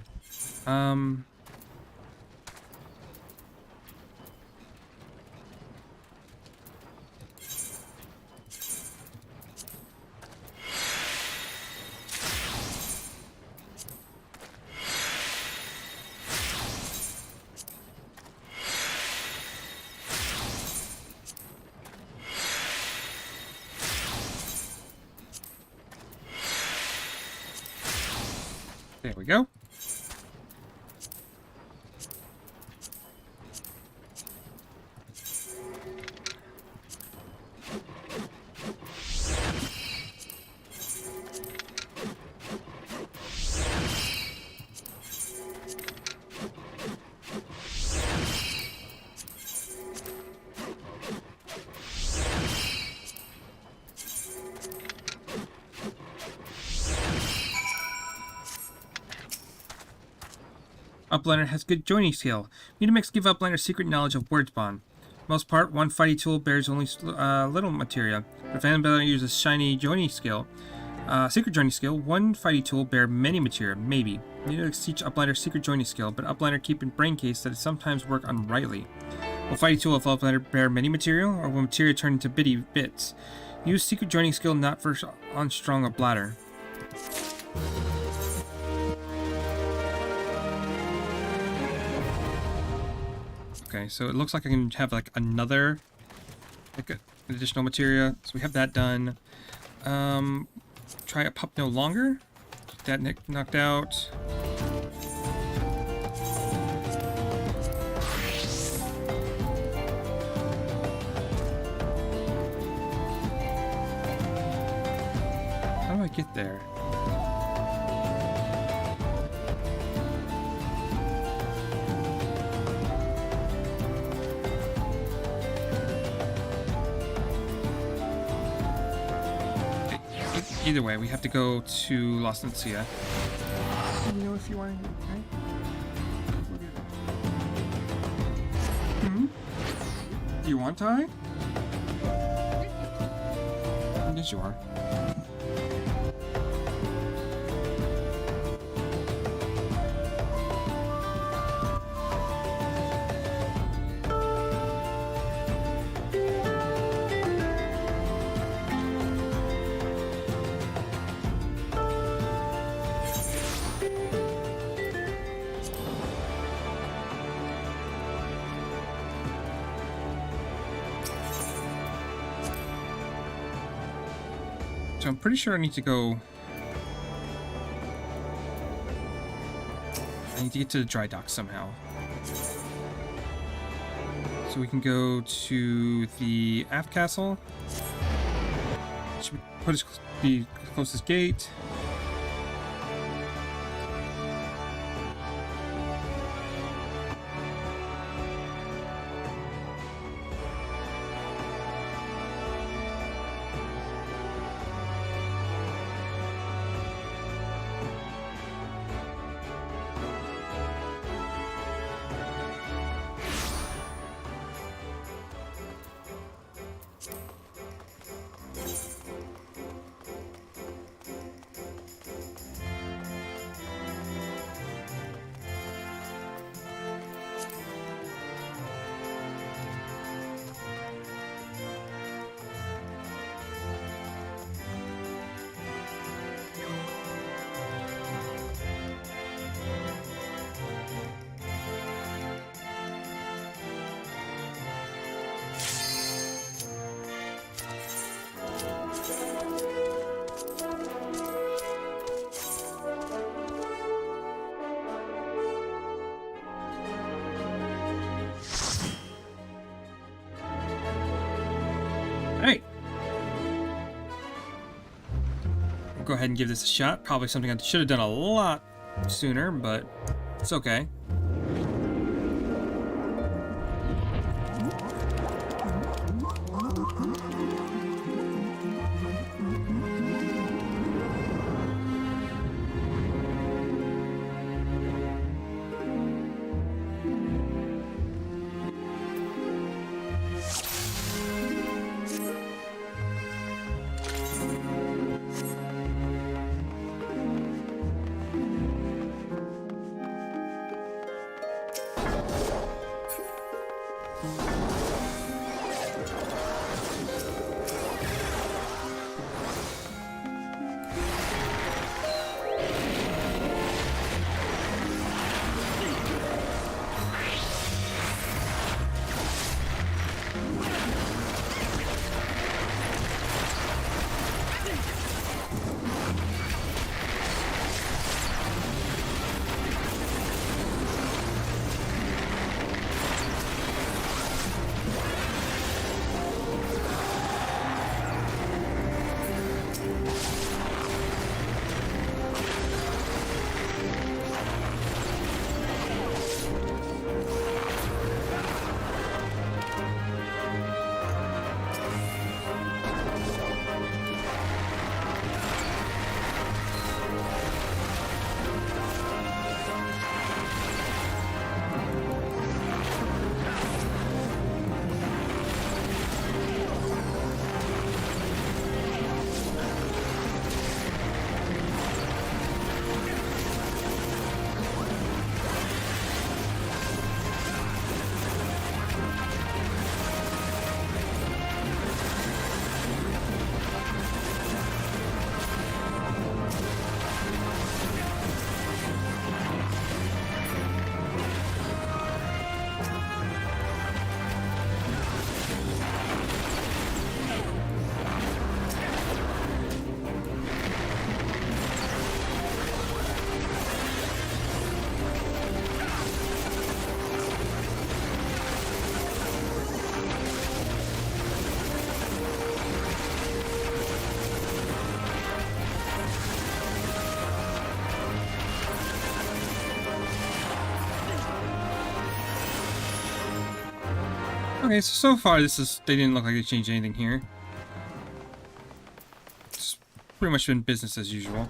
There we go. Uplander has good joining skill. Mutamix give Uplander secret knowledge of word spawn. Most part, one fighty tool bears only little materia. But if anybody uses shiny joining skill, secret joining skill, one fighty tool bear many materia, maybe. Mutamix teach Uplander secret joining skill, but Uplander keep in brain case that it sometimes work unrightly. Will fighty tool of Uplander bear many material, or will materia turn into bitty bits? Use secret joining skill not for unstrong a bladder. Okay, so it looks like I can have like another, like an additional materia. So we have that done. Try a pup no longer. Get that knocked out. How do I get there? Either way, we have to go to Lost Nuncia. Let me know if you want to. Okay. Do you want Ty? Yes, you are. So I'm pretty sure I need to go... I need to get to the dry dock somehow. So we can go to the aft castle. Should put us the closest gate. Alright. We'll go ahead and give this a shot. Probably something I should have done a lot sooner, but it's okay. Okay, so far they didn't look like they changed anything here. It's pretty much been business as usual.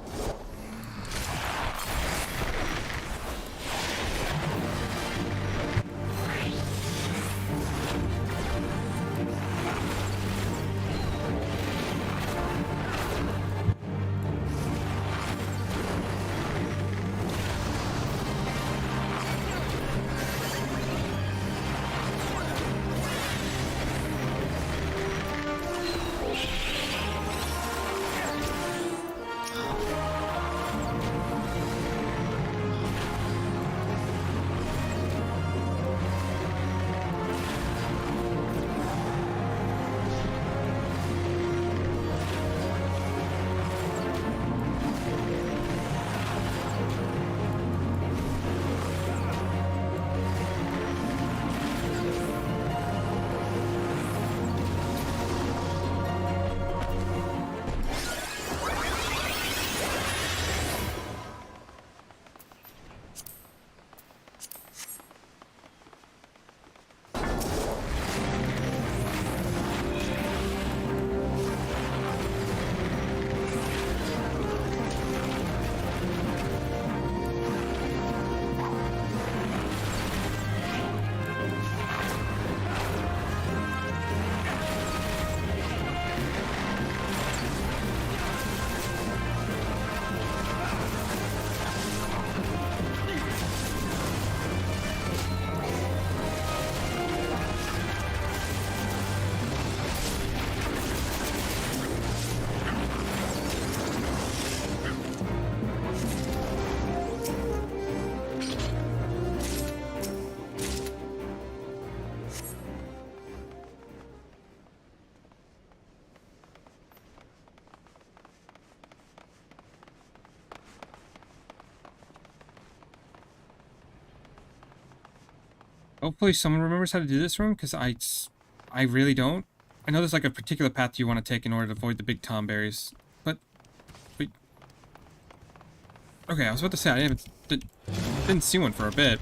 Hopefully someone remembers how to do this room, because I really don't. I know there's like a particular path you want to take in order to avoid the big tomberries, but okay, I was about to say I didn't see one for a bit.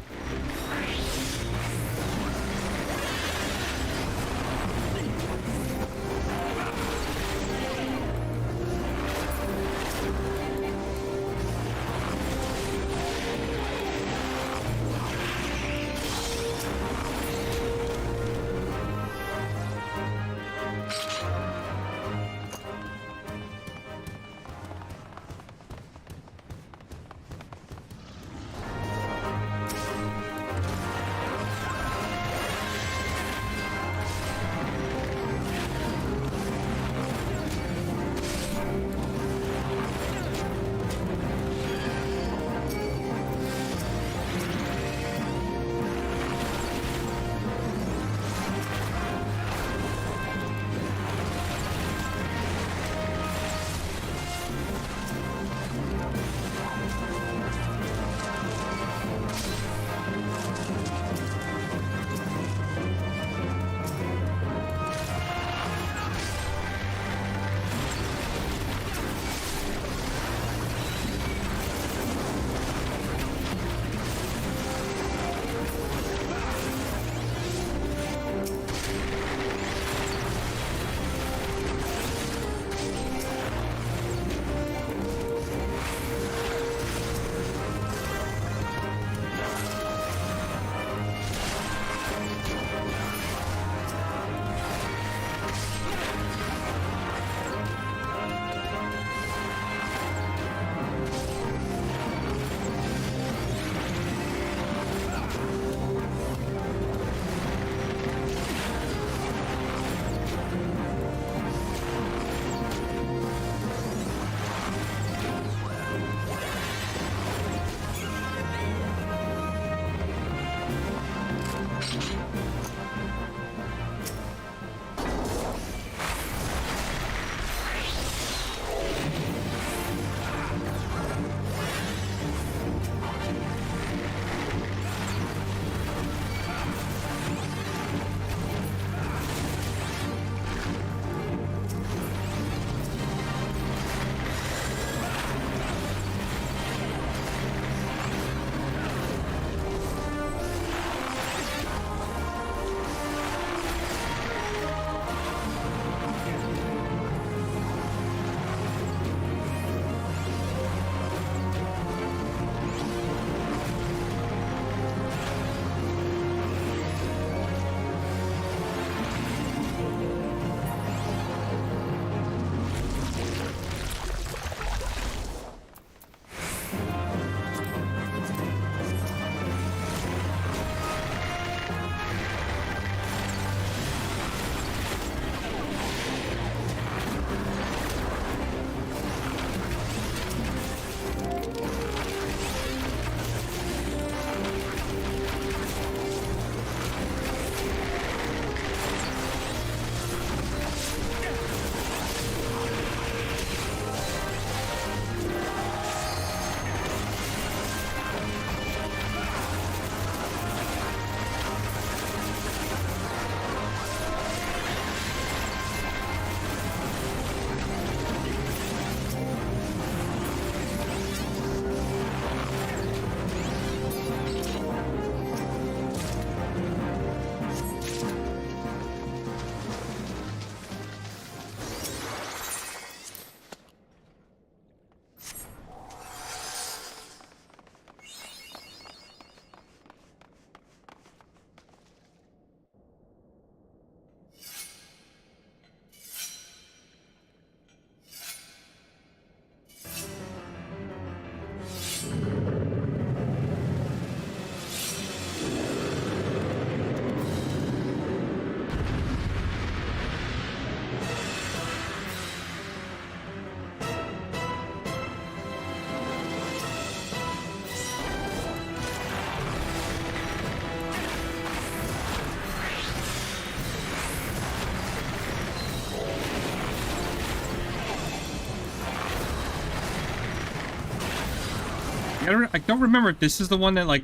I don't remember if this is the one that, like,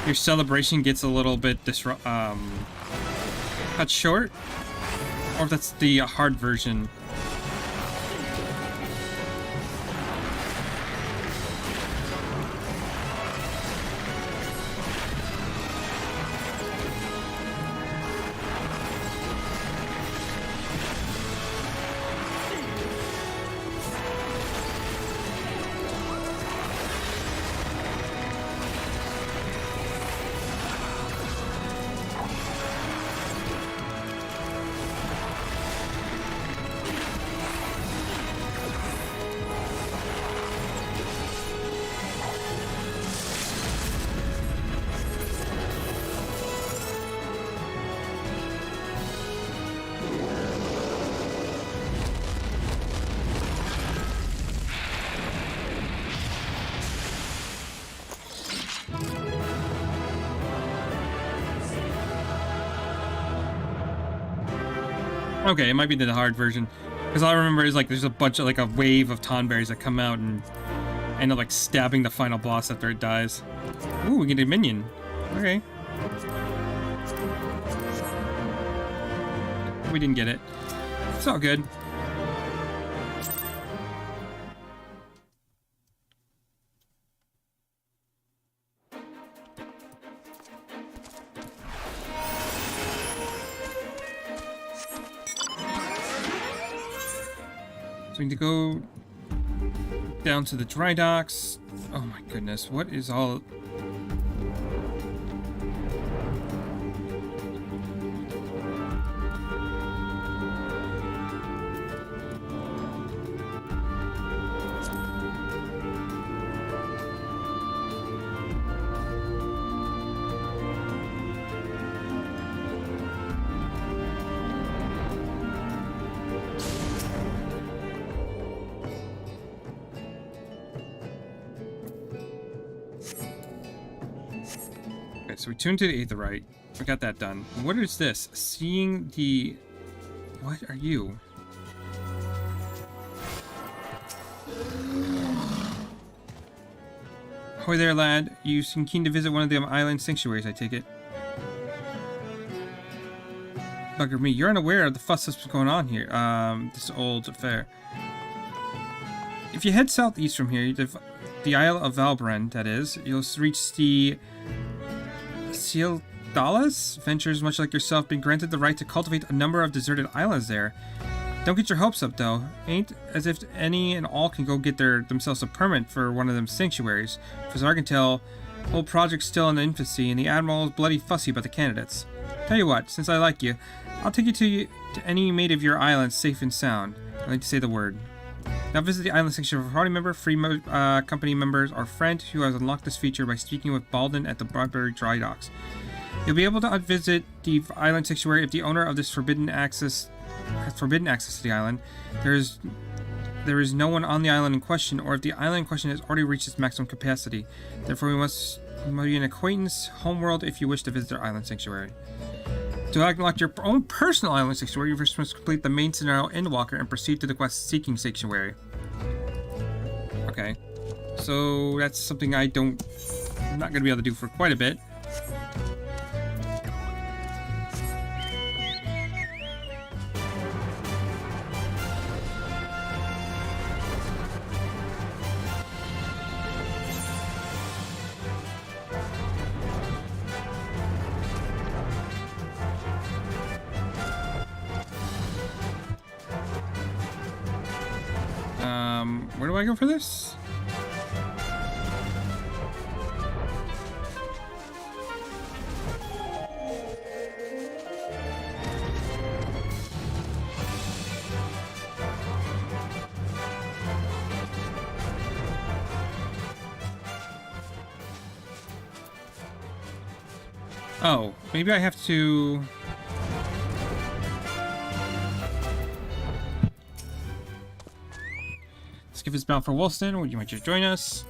your celebration gets a little bit cut short, or if that's the hard version. Okay, it might be the hard version. Because all I remember is, like, there's a bunch of, like, a wave of Tonberries that come out and end up, like, stabbing the final boss after it dies. Ooh, we get a minion. Okay. We didn't get it. It's all good. So we need to go down to the dry docks. Oh my goodness, what is all... So we tuned to the aetherite. We got that done. What is this? Seeing the... What are you? Hoy there, lad. You seem keen to visit one of the island sanctuaries, I take it. Bugger me. You're unaware of the fuss that's going on here. This old affair. If you head southeast from here, the Isle of Valbren, that is, you'll reach the... Dallas? Ventures, much like yourself, been granted the right to cultivate a number of deserted islands there. Don't get your hopes up, though. Ain't as if any and all can go get themselves a permit for one of them sanctuaries. For as I can tell, the whole project's still in infancy, and the Admiral is bloody fussy about the candidates. Tell you what, since I like you, I'll take you to any mate of your islands safe and sound. I like to say the word. Now visit the island sanctuary for party member, free company members, or friend who has unlocked this feature by speaking with Balden at the Broadberry Dry Docks. You'll be able to visit the island sanctuary if the owner of this has forbidden access to the island. There is no one on the island in question, or if the island in question has already reached its maximum capacity. Therefore, you must be an acquaintance homeworld if you wish to visit their island sanctuary. To unlock your own personal island sanctuary, you first must complete the main scenario Endwalker and proceed to the quest Seeking Sanctuary. Okay. So that's something I'm not going to be able to do for quite a bit. Where do I go for this? Oh, maybe I have to... If it's bound for Woolston, would you like to join us?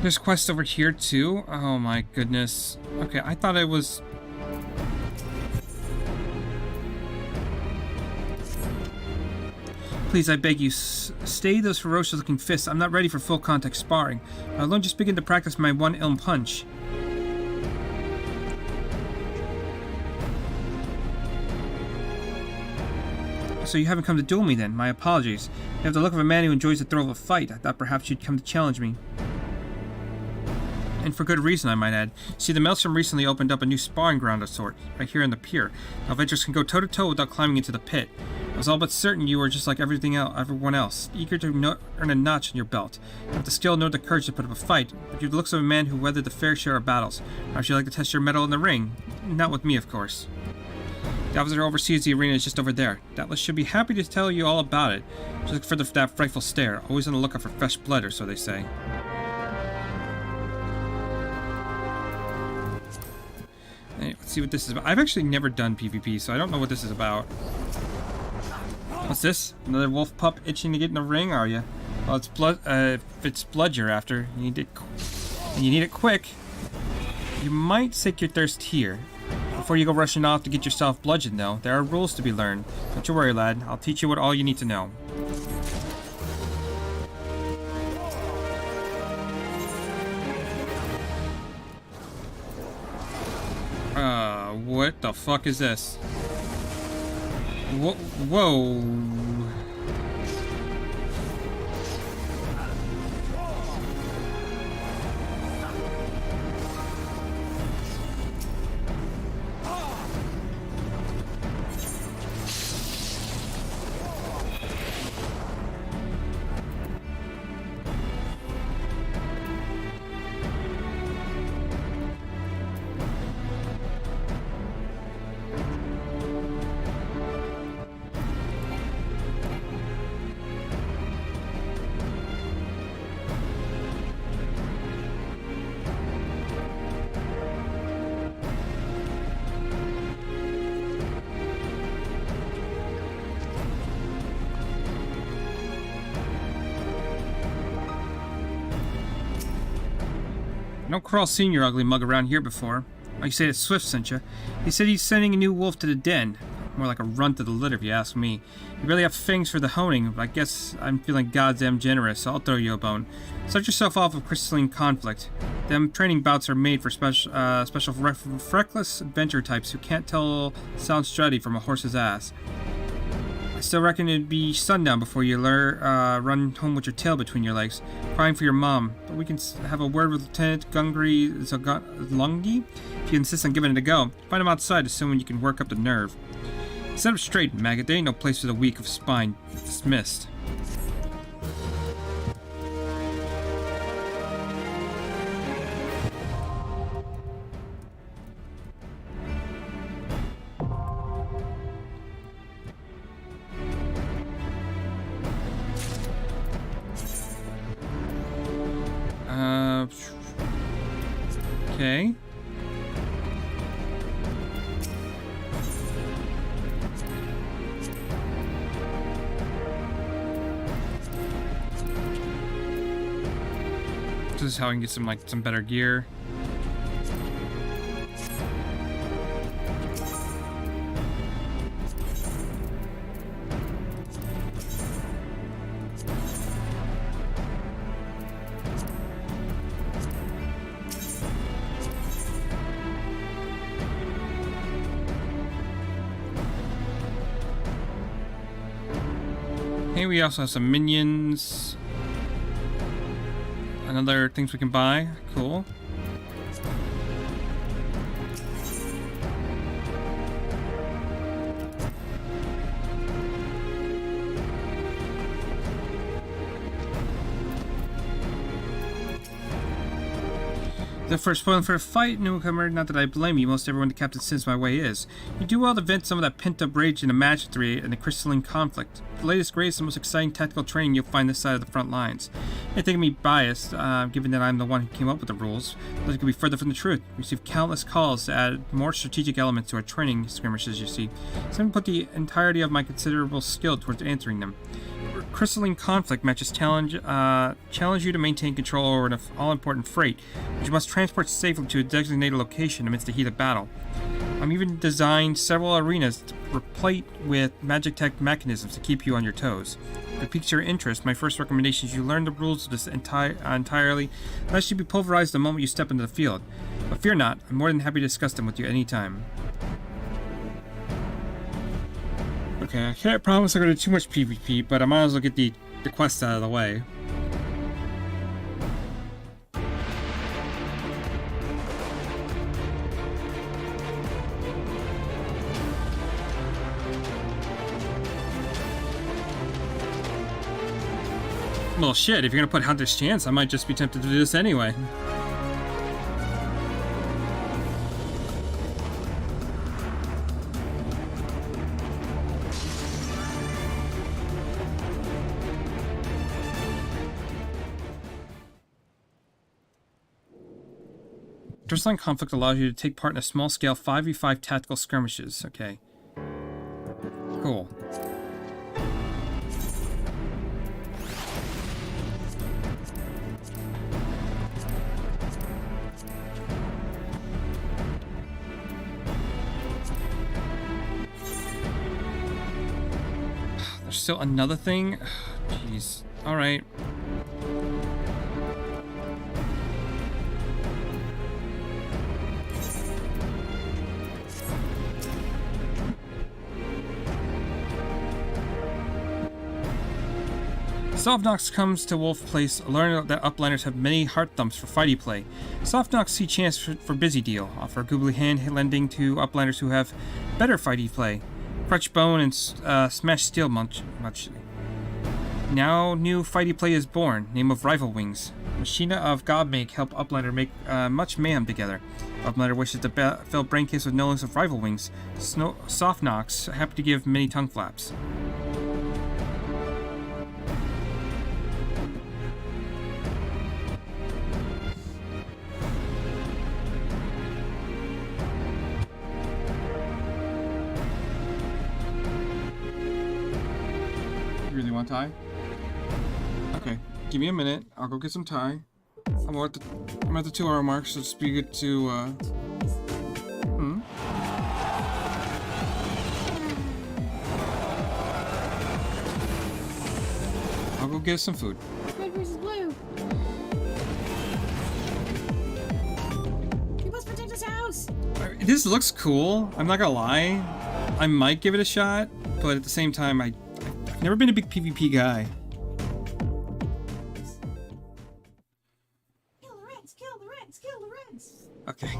There's quests over here too? Oh my goodness. Okay, I thought it was... Please, I beg you, stay those ferocious-looking fists. I'm not ready for full-contact sparring. I'll just begin to practice my one ilm punch. So you haven't come to duel me then? My apologies. You have the look of a man who enjoys the thrill of a fight. I thought perhaps you'd come to challenge me. And for good reason, I might add. See, the Maelstrom recently opened up a new sparring ground of sort, right here in the pier. Now adventurers can go toe-to-toe without climbing into the pit. I was all but certain you were just like everyone else, eager to earn a notch in your belt. Not the skill nor the courage to put up a fight, but you have the looks of a man who weathered the fair share of battles. Perhaps you'd like to test your mettle in the ring. Not with me, of course. The officer who oversees the arena is just over there. Doubtless should be happy to tell you all about it. Just look for that frightful stare. Always on the lookout for fresh blood, or so they say. Anyway, let's see what this is about. I've actually never done PvP, so I don't know what this is about. What's this? Another wolf pup itching to get in the ring, are you? Well, it's blood. If it's blood you're after, you need it quick. You might sate your thirst here. Before you go rushing off to get yourself bludgeoned, though, there are rules to be learned. Don't you worry, lad. I'll teach you all you need to know. What the fuck is this? Whoa. Don't crawl seeing your ugly mug around here before. Oh, you say that Swift sent you. He said he's sending a new wolf to the den. More like a runt to the litter, if you ask me. You really have fangs for the honing, but I guess I'm feeling goddamn generous, so I'll throw you a bone. Start yourself off with crystalline conflict. Them training bouts are made for special reckless adventure types who can't tell sound strategy from a horse's ass. I still reckon it'd be sundown before you run home with your tail between your legs, crying for your mom. But we can have a word with Lieutenant Gungry Zalungi if you insist on giving it a go. Find him outside, assuming you can work up the nerve. Set up straight, maggot. There ain't no place for the weak of spine. Dismissed. Okay. This is how I can get some better gear. Hey, we also have some minions. And other things we can buy. Cool. The first spoiling for a fight, newcomer, not that I blame you, most everyone the captain sends my way is. You do well to vent some of that pent-up rage in a match 3 and a crystalline conflict. The latest, greatest, and most exciting tactical training you'll find this side of the front lines. You think of me biased, given that I'm the one who came up with the rules, but it could be further from the truth. We received countless calls to add more strategic elements to our training skirmishes, you see. So I'm put the entirety of my considerable skill towards answering them. crystalline conflict matches challenge you to maintain control over an all-important freight, which you must transport safely to a designated location amidst the heat of battle. I'm even designed several arenas replete with magic tech mechanisms to keep you on your toes. If it piques your interest, my first recommendation is you learn the rules of this entirely, lest you be pulverized the moment you step into the field. But fear not, I'm more than happy to discuss them with you anytime. Okay, I can't promise I'm going to do too much PvP, but I might as well get the quest out of the way. Well, shit, if you're gonna put Hunter's Chance, I might just be tempted to do this anyway. Dressline Conflict allows you to take part in a small-scale 5v5 tactical skirmishes. Okay. Cool. There's still another thing? Jeez. Alright. Softnox comes to Wolf Place, learning that uplanders have many heart thumps for fighty play. Softnox see chance for busy deal, offer googly hand lending to uplanders who have better fighty play. Crutch bone and smash steel much. Now new fighty play is born, name of Rival Wings. Machina of Godmake help Uplander make much mayhem together. Uplander wishes to fill brain case with knowledge of Rival Wings. Softnox happy to give many tongue flaps. Really want tie? Okay, give me a minute. I'll go get some tie. I'm at the 2-hour mark, so it's be good to I'll go get some food. Red versus blue. We must protect this house. This looks cool. I'm not gonna lie. I might give it a shot, but at the same time, I've never been a big PvP guy. Kill the reds! Kill the reds! Kill the reds! Okay.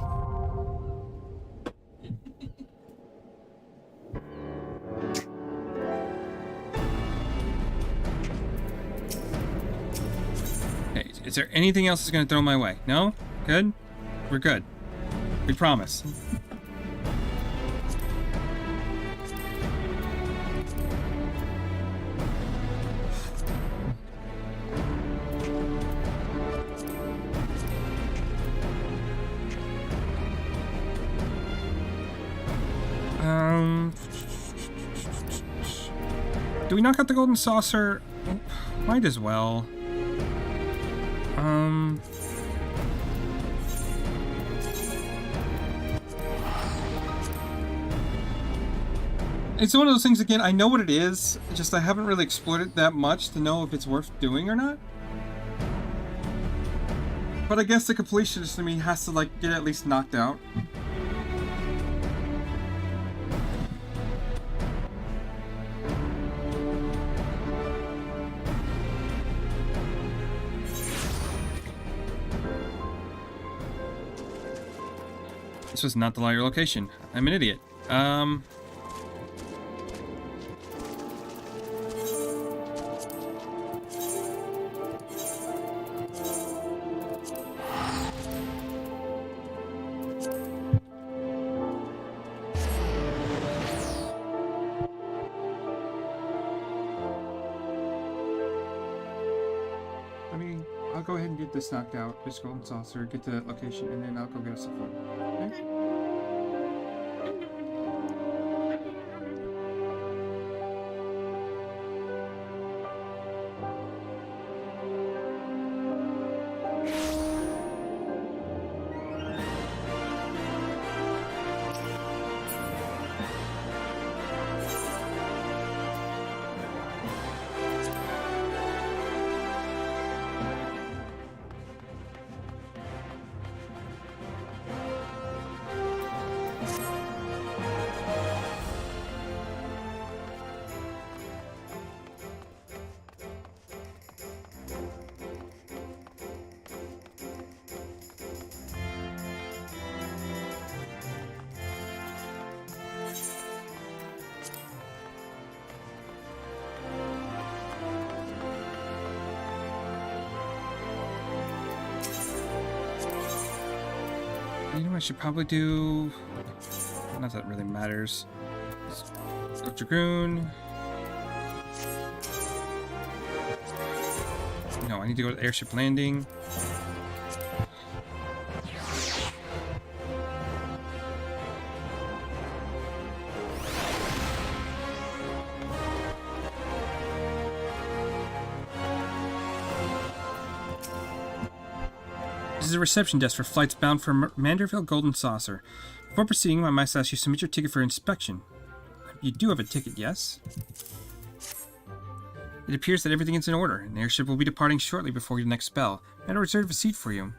Hey, is there anything else that's gonna throw my way? No? Good? We're good. We promise. Do we knock out the golden saucer? Might as well. It's one of those things, again, I know what it is, just I haven't really explored it that much to know if it's worth doing or not. But I guess the completionist in me has to, like, get at least knocked out. This was not the lighter location. I'm an idiot. I'll go ahead and get this knocked out, this golden saucer, get to that location, and then I'll go get us some food. Okay? You know what I should probably do? Not that it really matters. Let's go Dragoon. No, I need to go to the airship landing. This is a reception desk for flights bound for Manderville Golden Saucer. Before proceeding, I must ask you to submit your ticket for inspection. You do have a ticket, yes? It appears that everything is in order. An airship will be departing shortly before your next spell. I had to reserve a seat for you.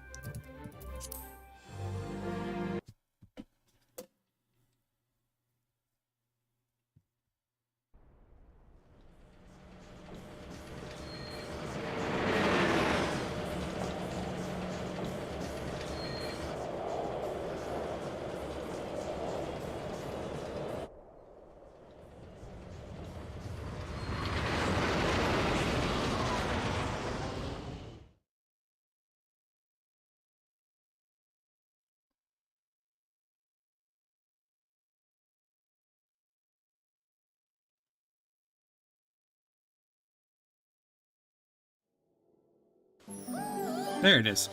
There it is.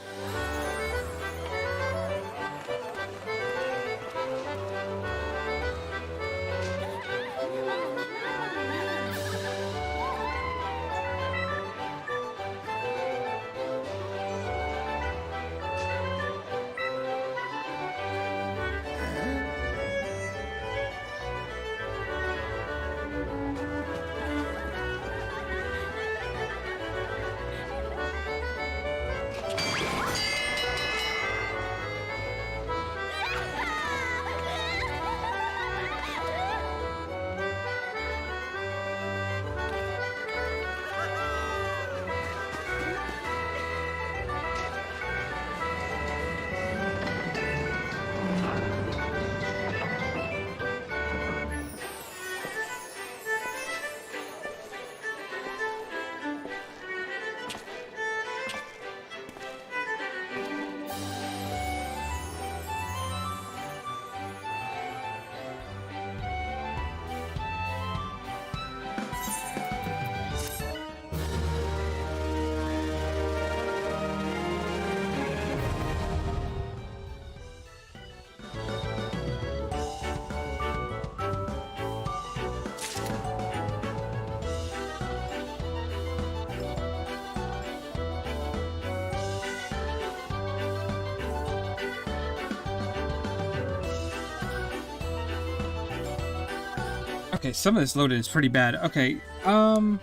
Okay, some of this loaded is pretty bad. Okay, probably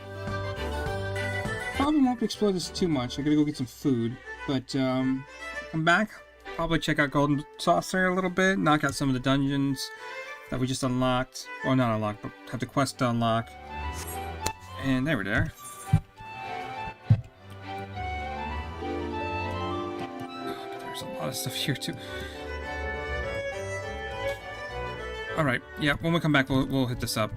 won't explore this too much. I gotta go get some food, but come back. Probably check out Golden Saucer a little bit, knock out some of the dungeons that we just unlocked. Well, not unlocked, but have the quest to unlock. And there we are. There's a lot of stuff here too. All right, yeah. When we come back, we'll hit this up.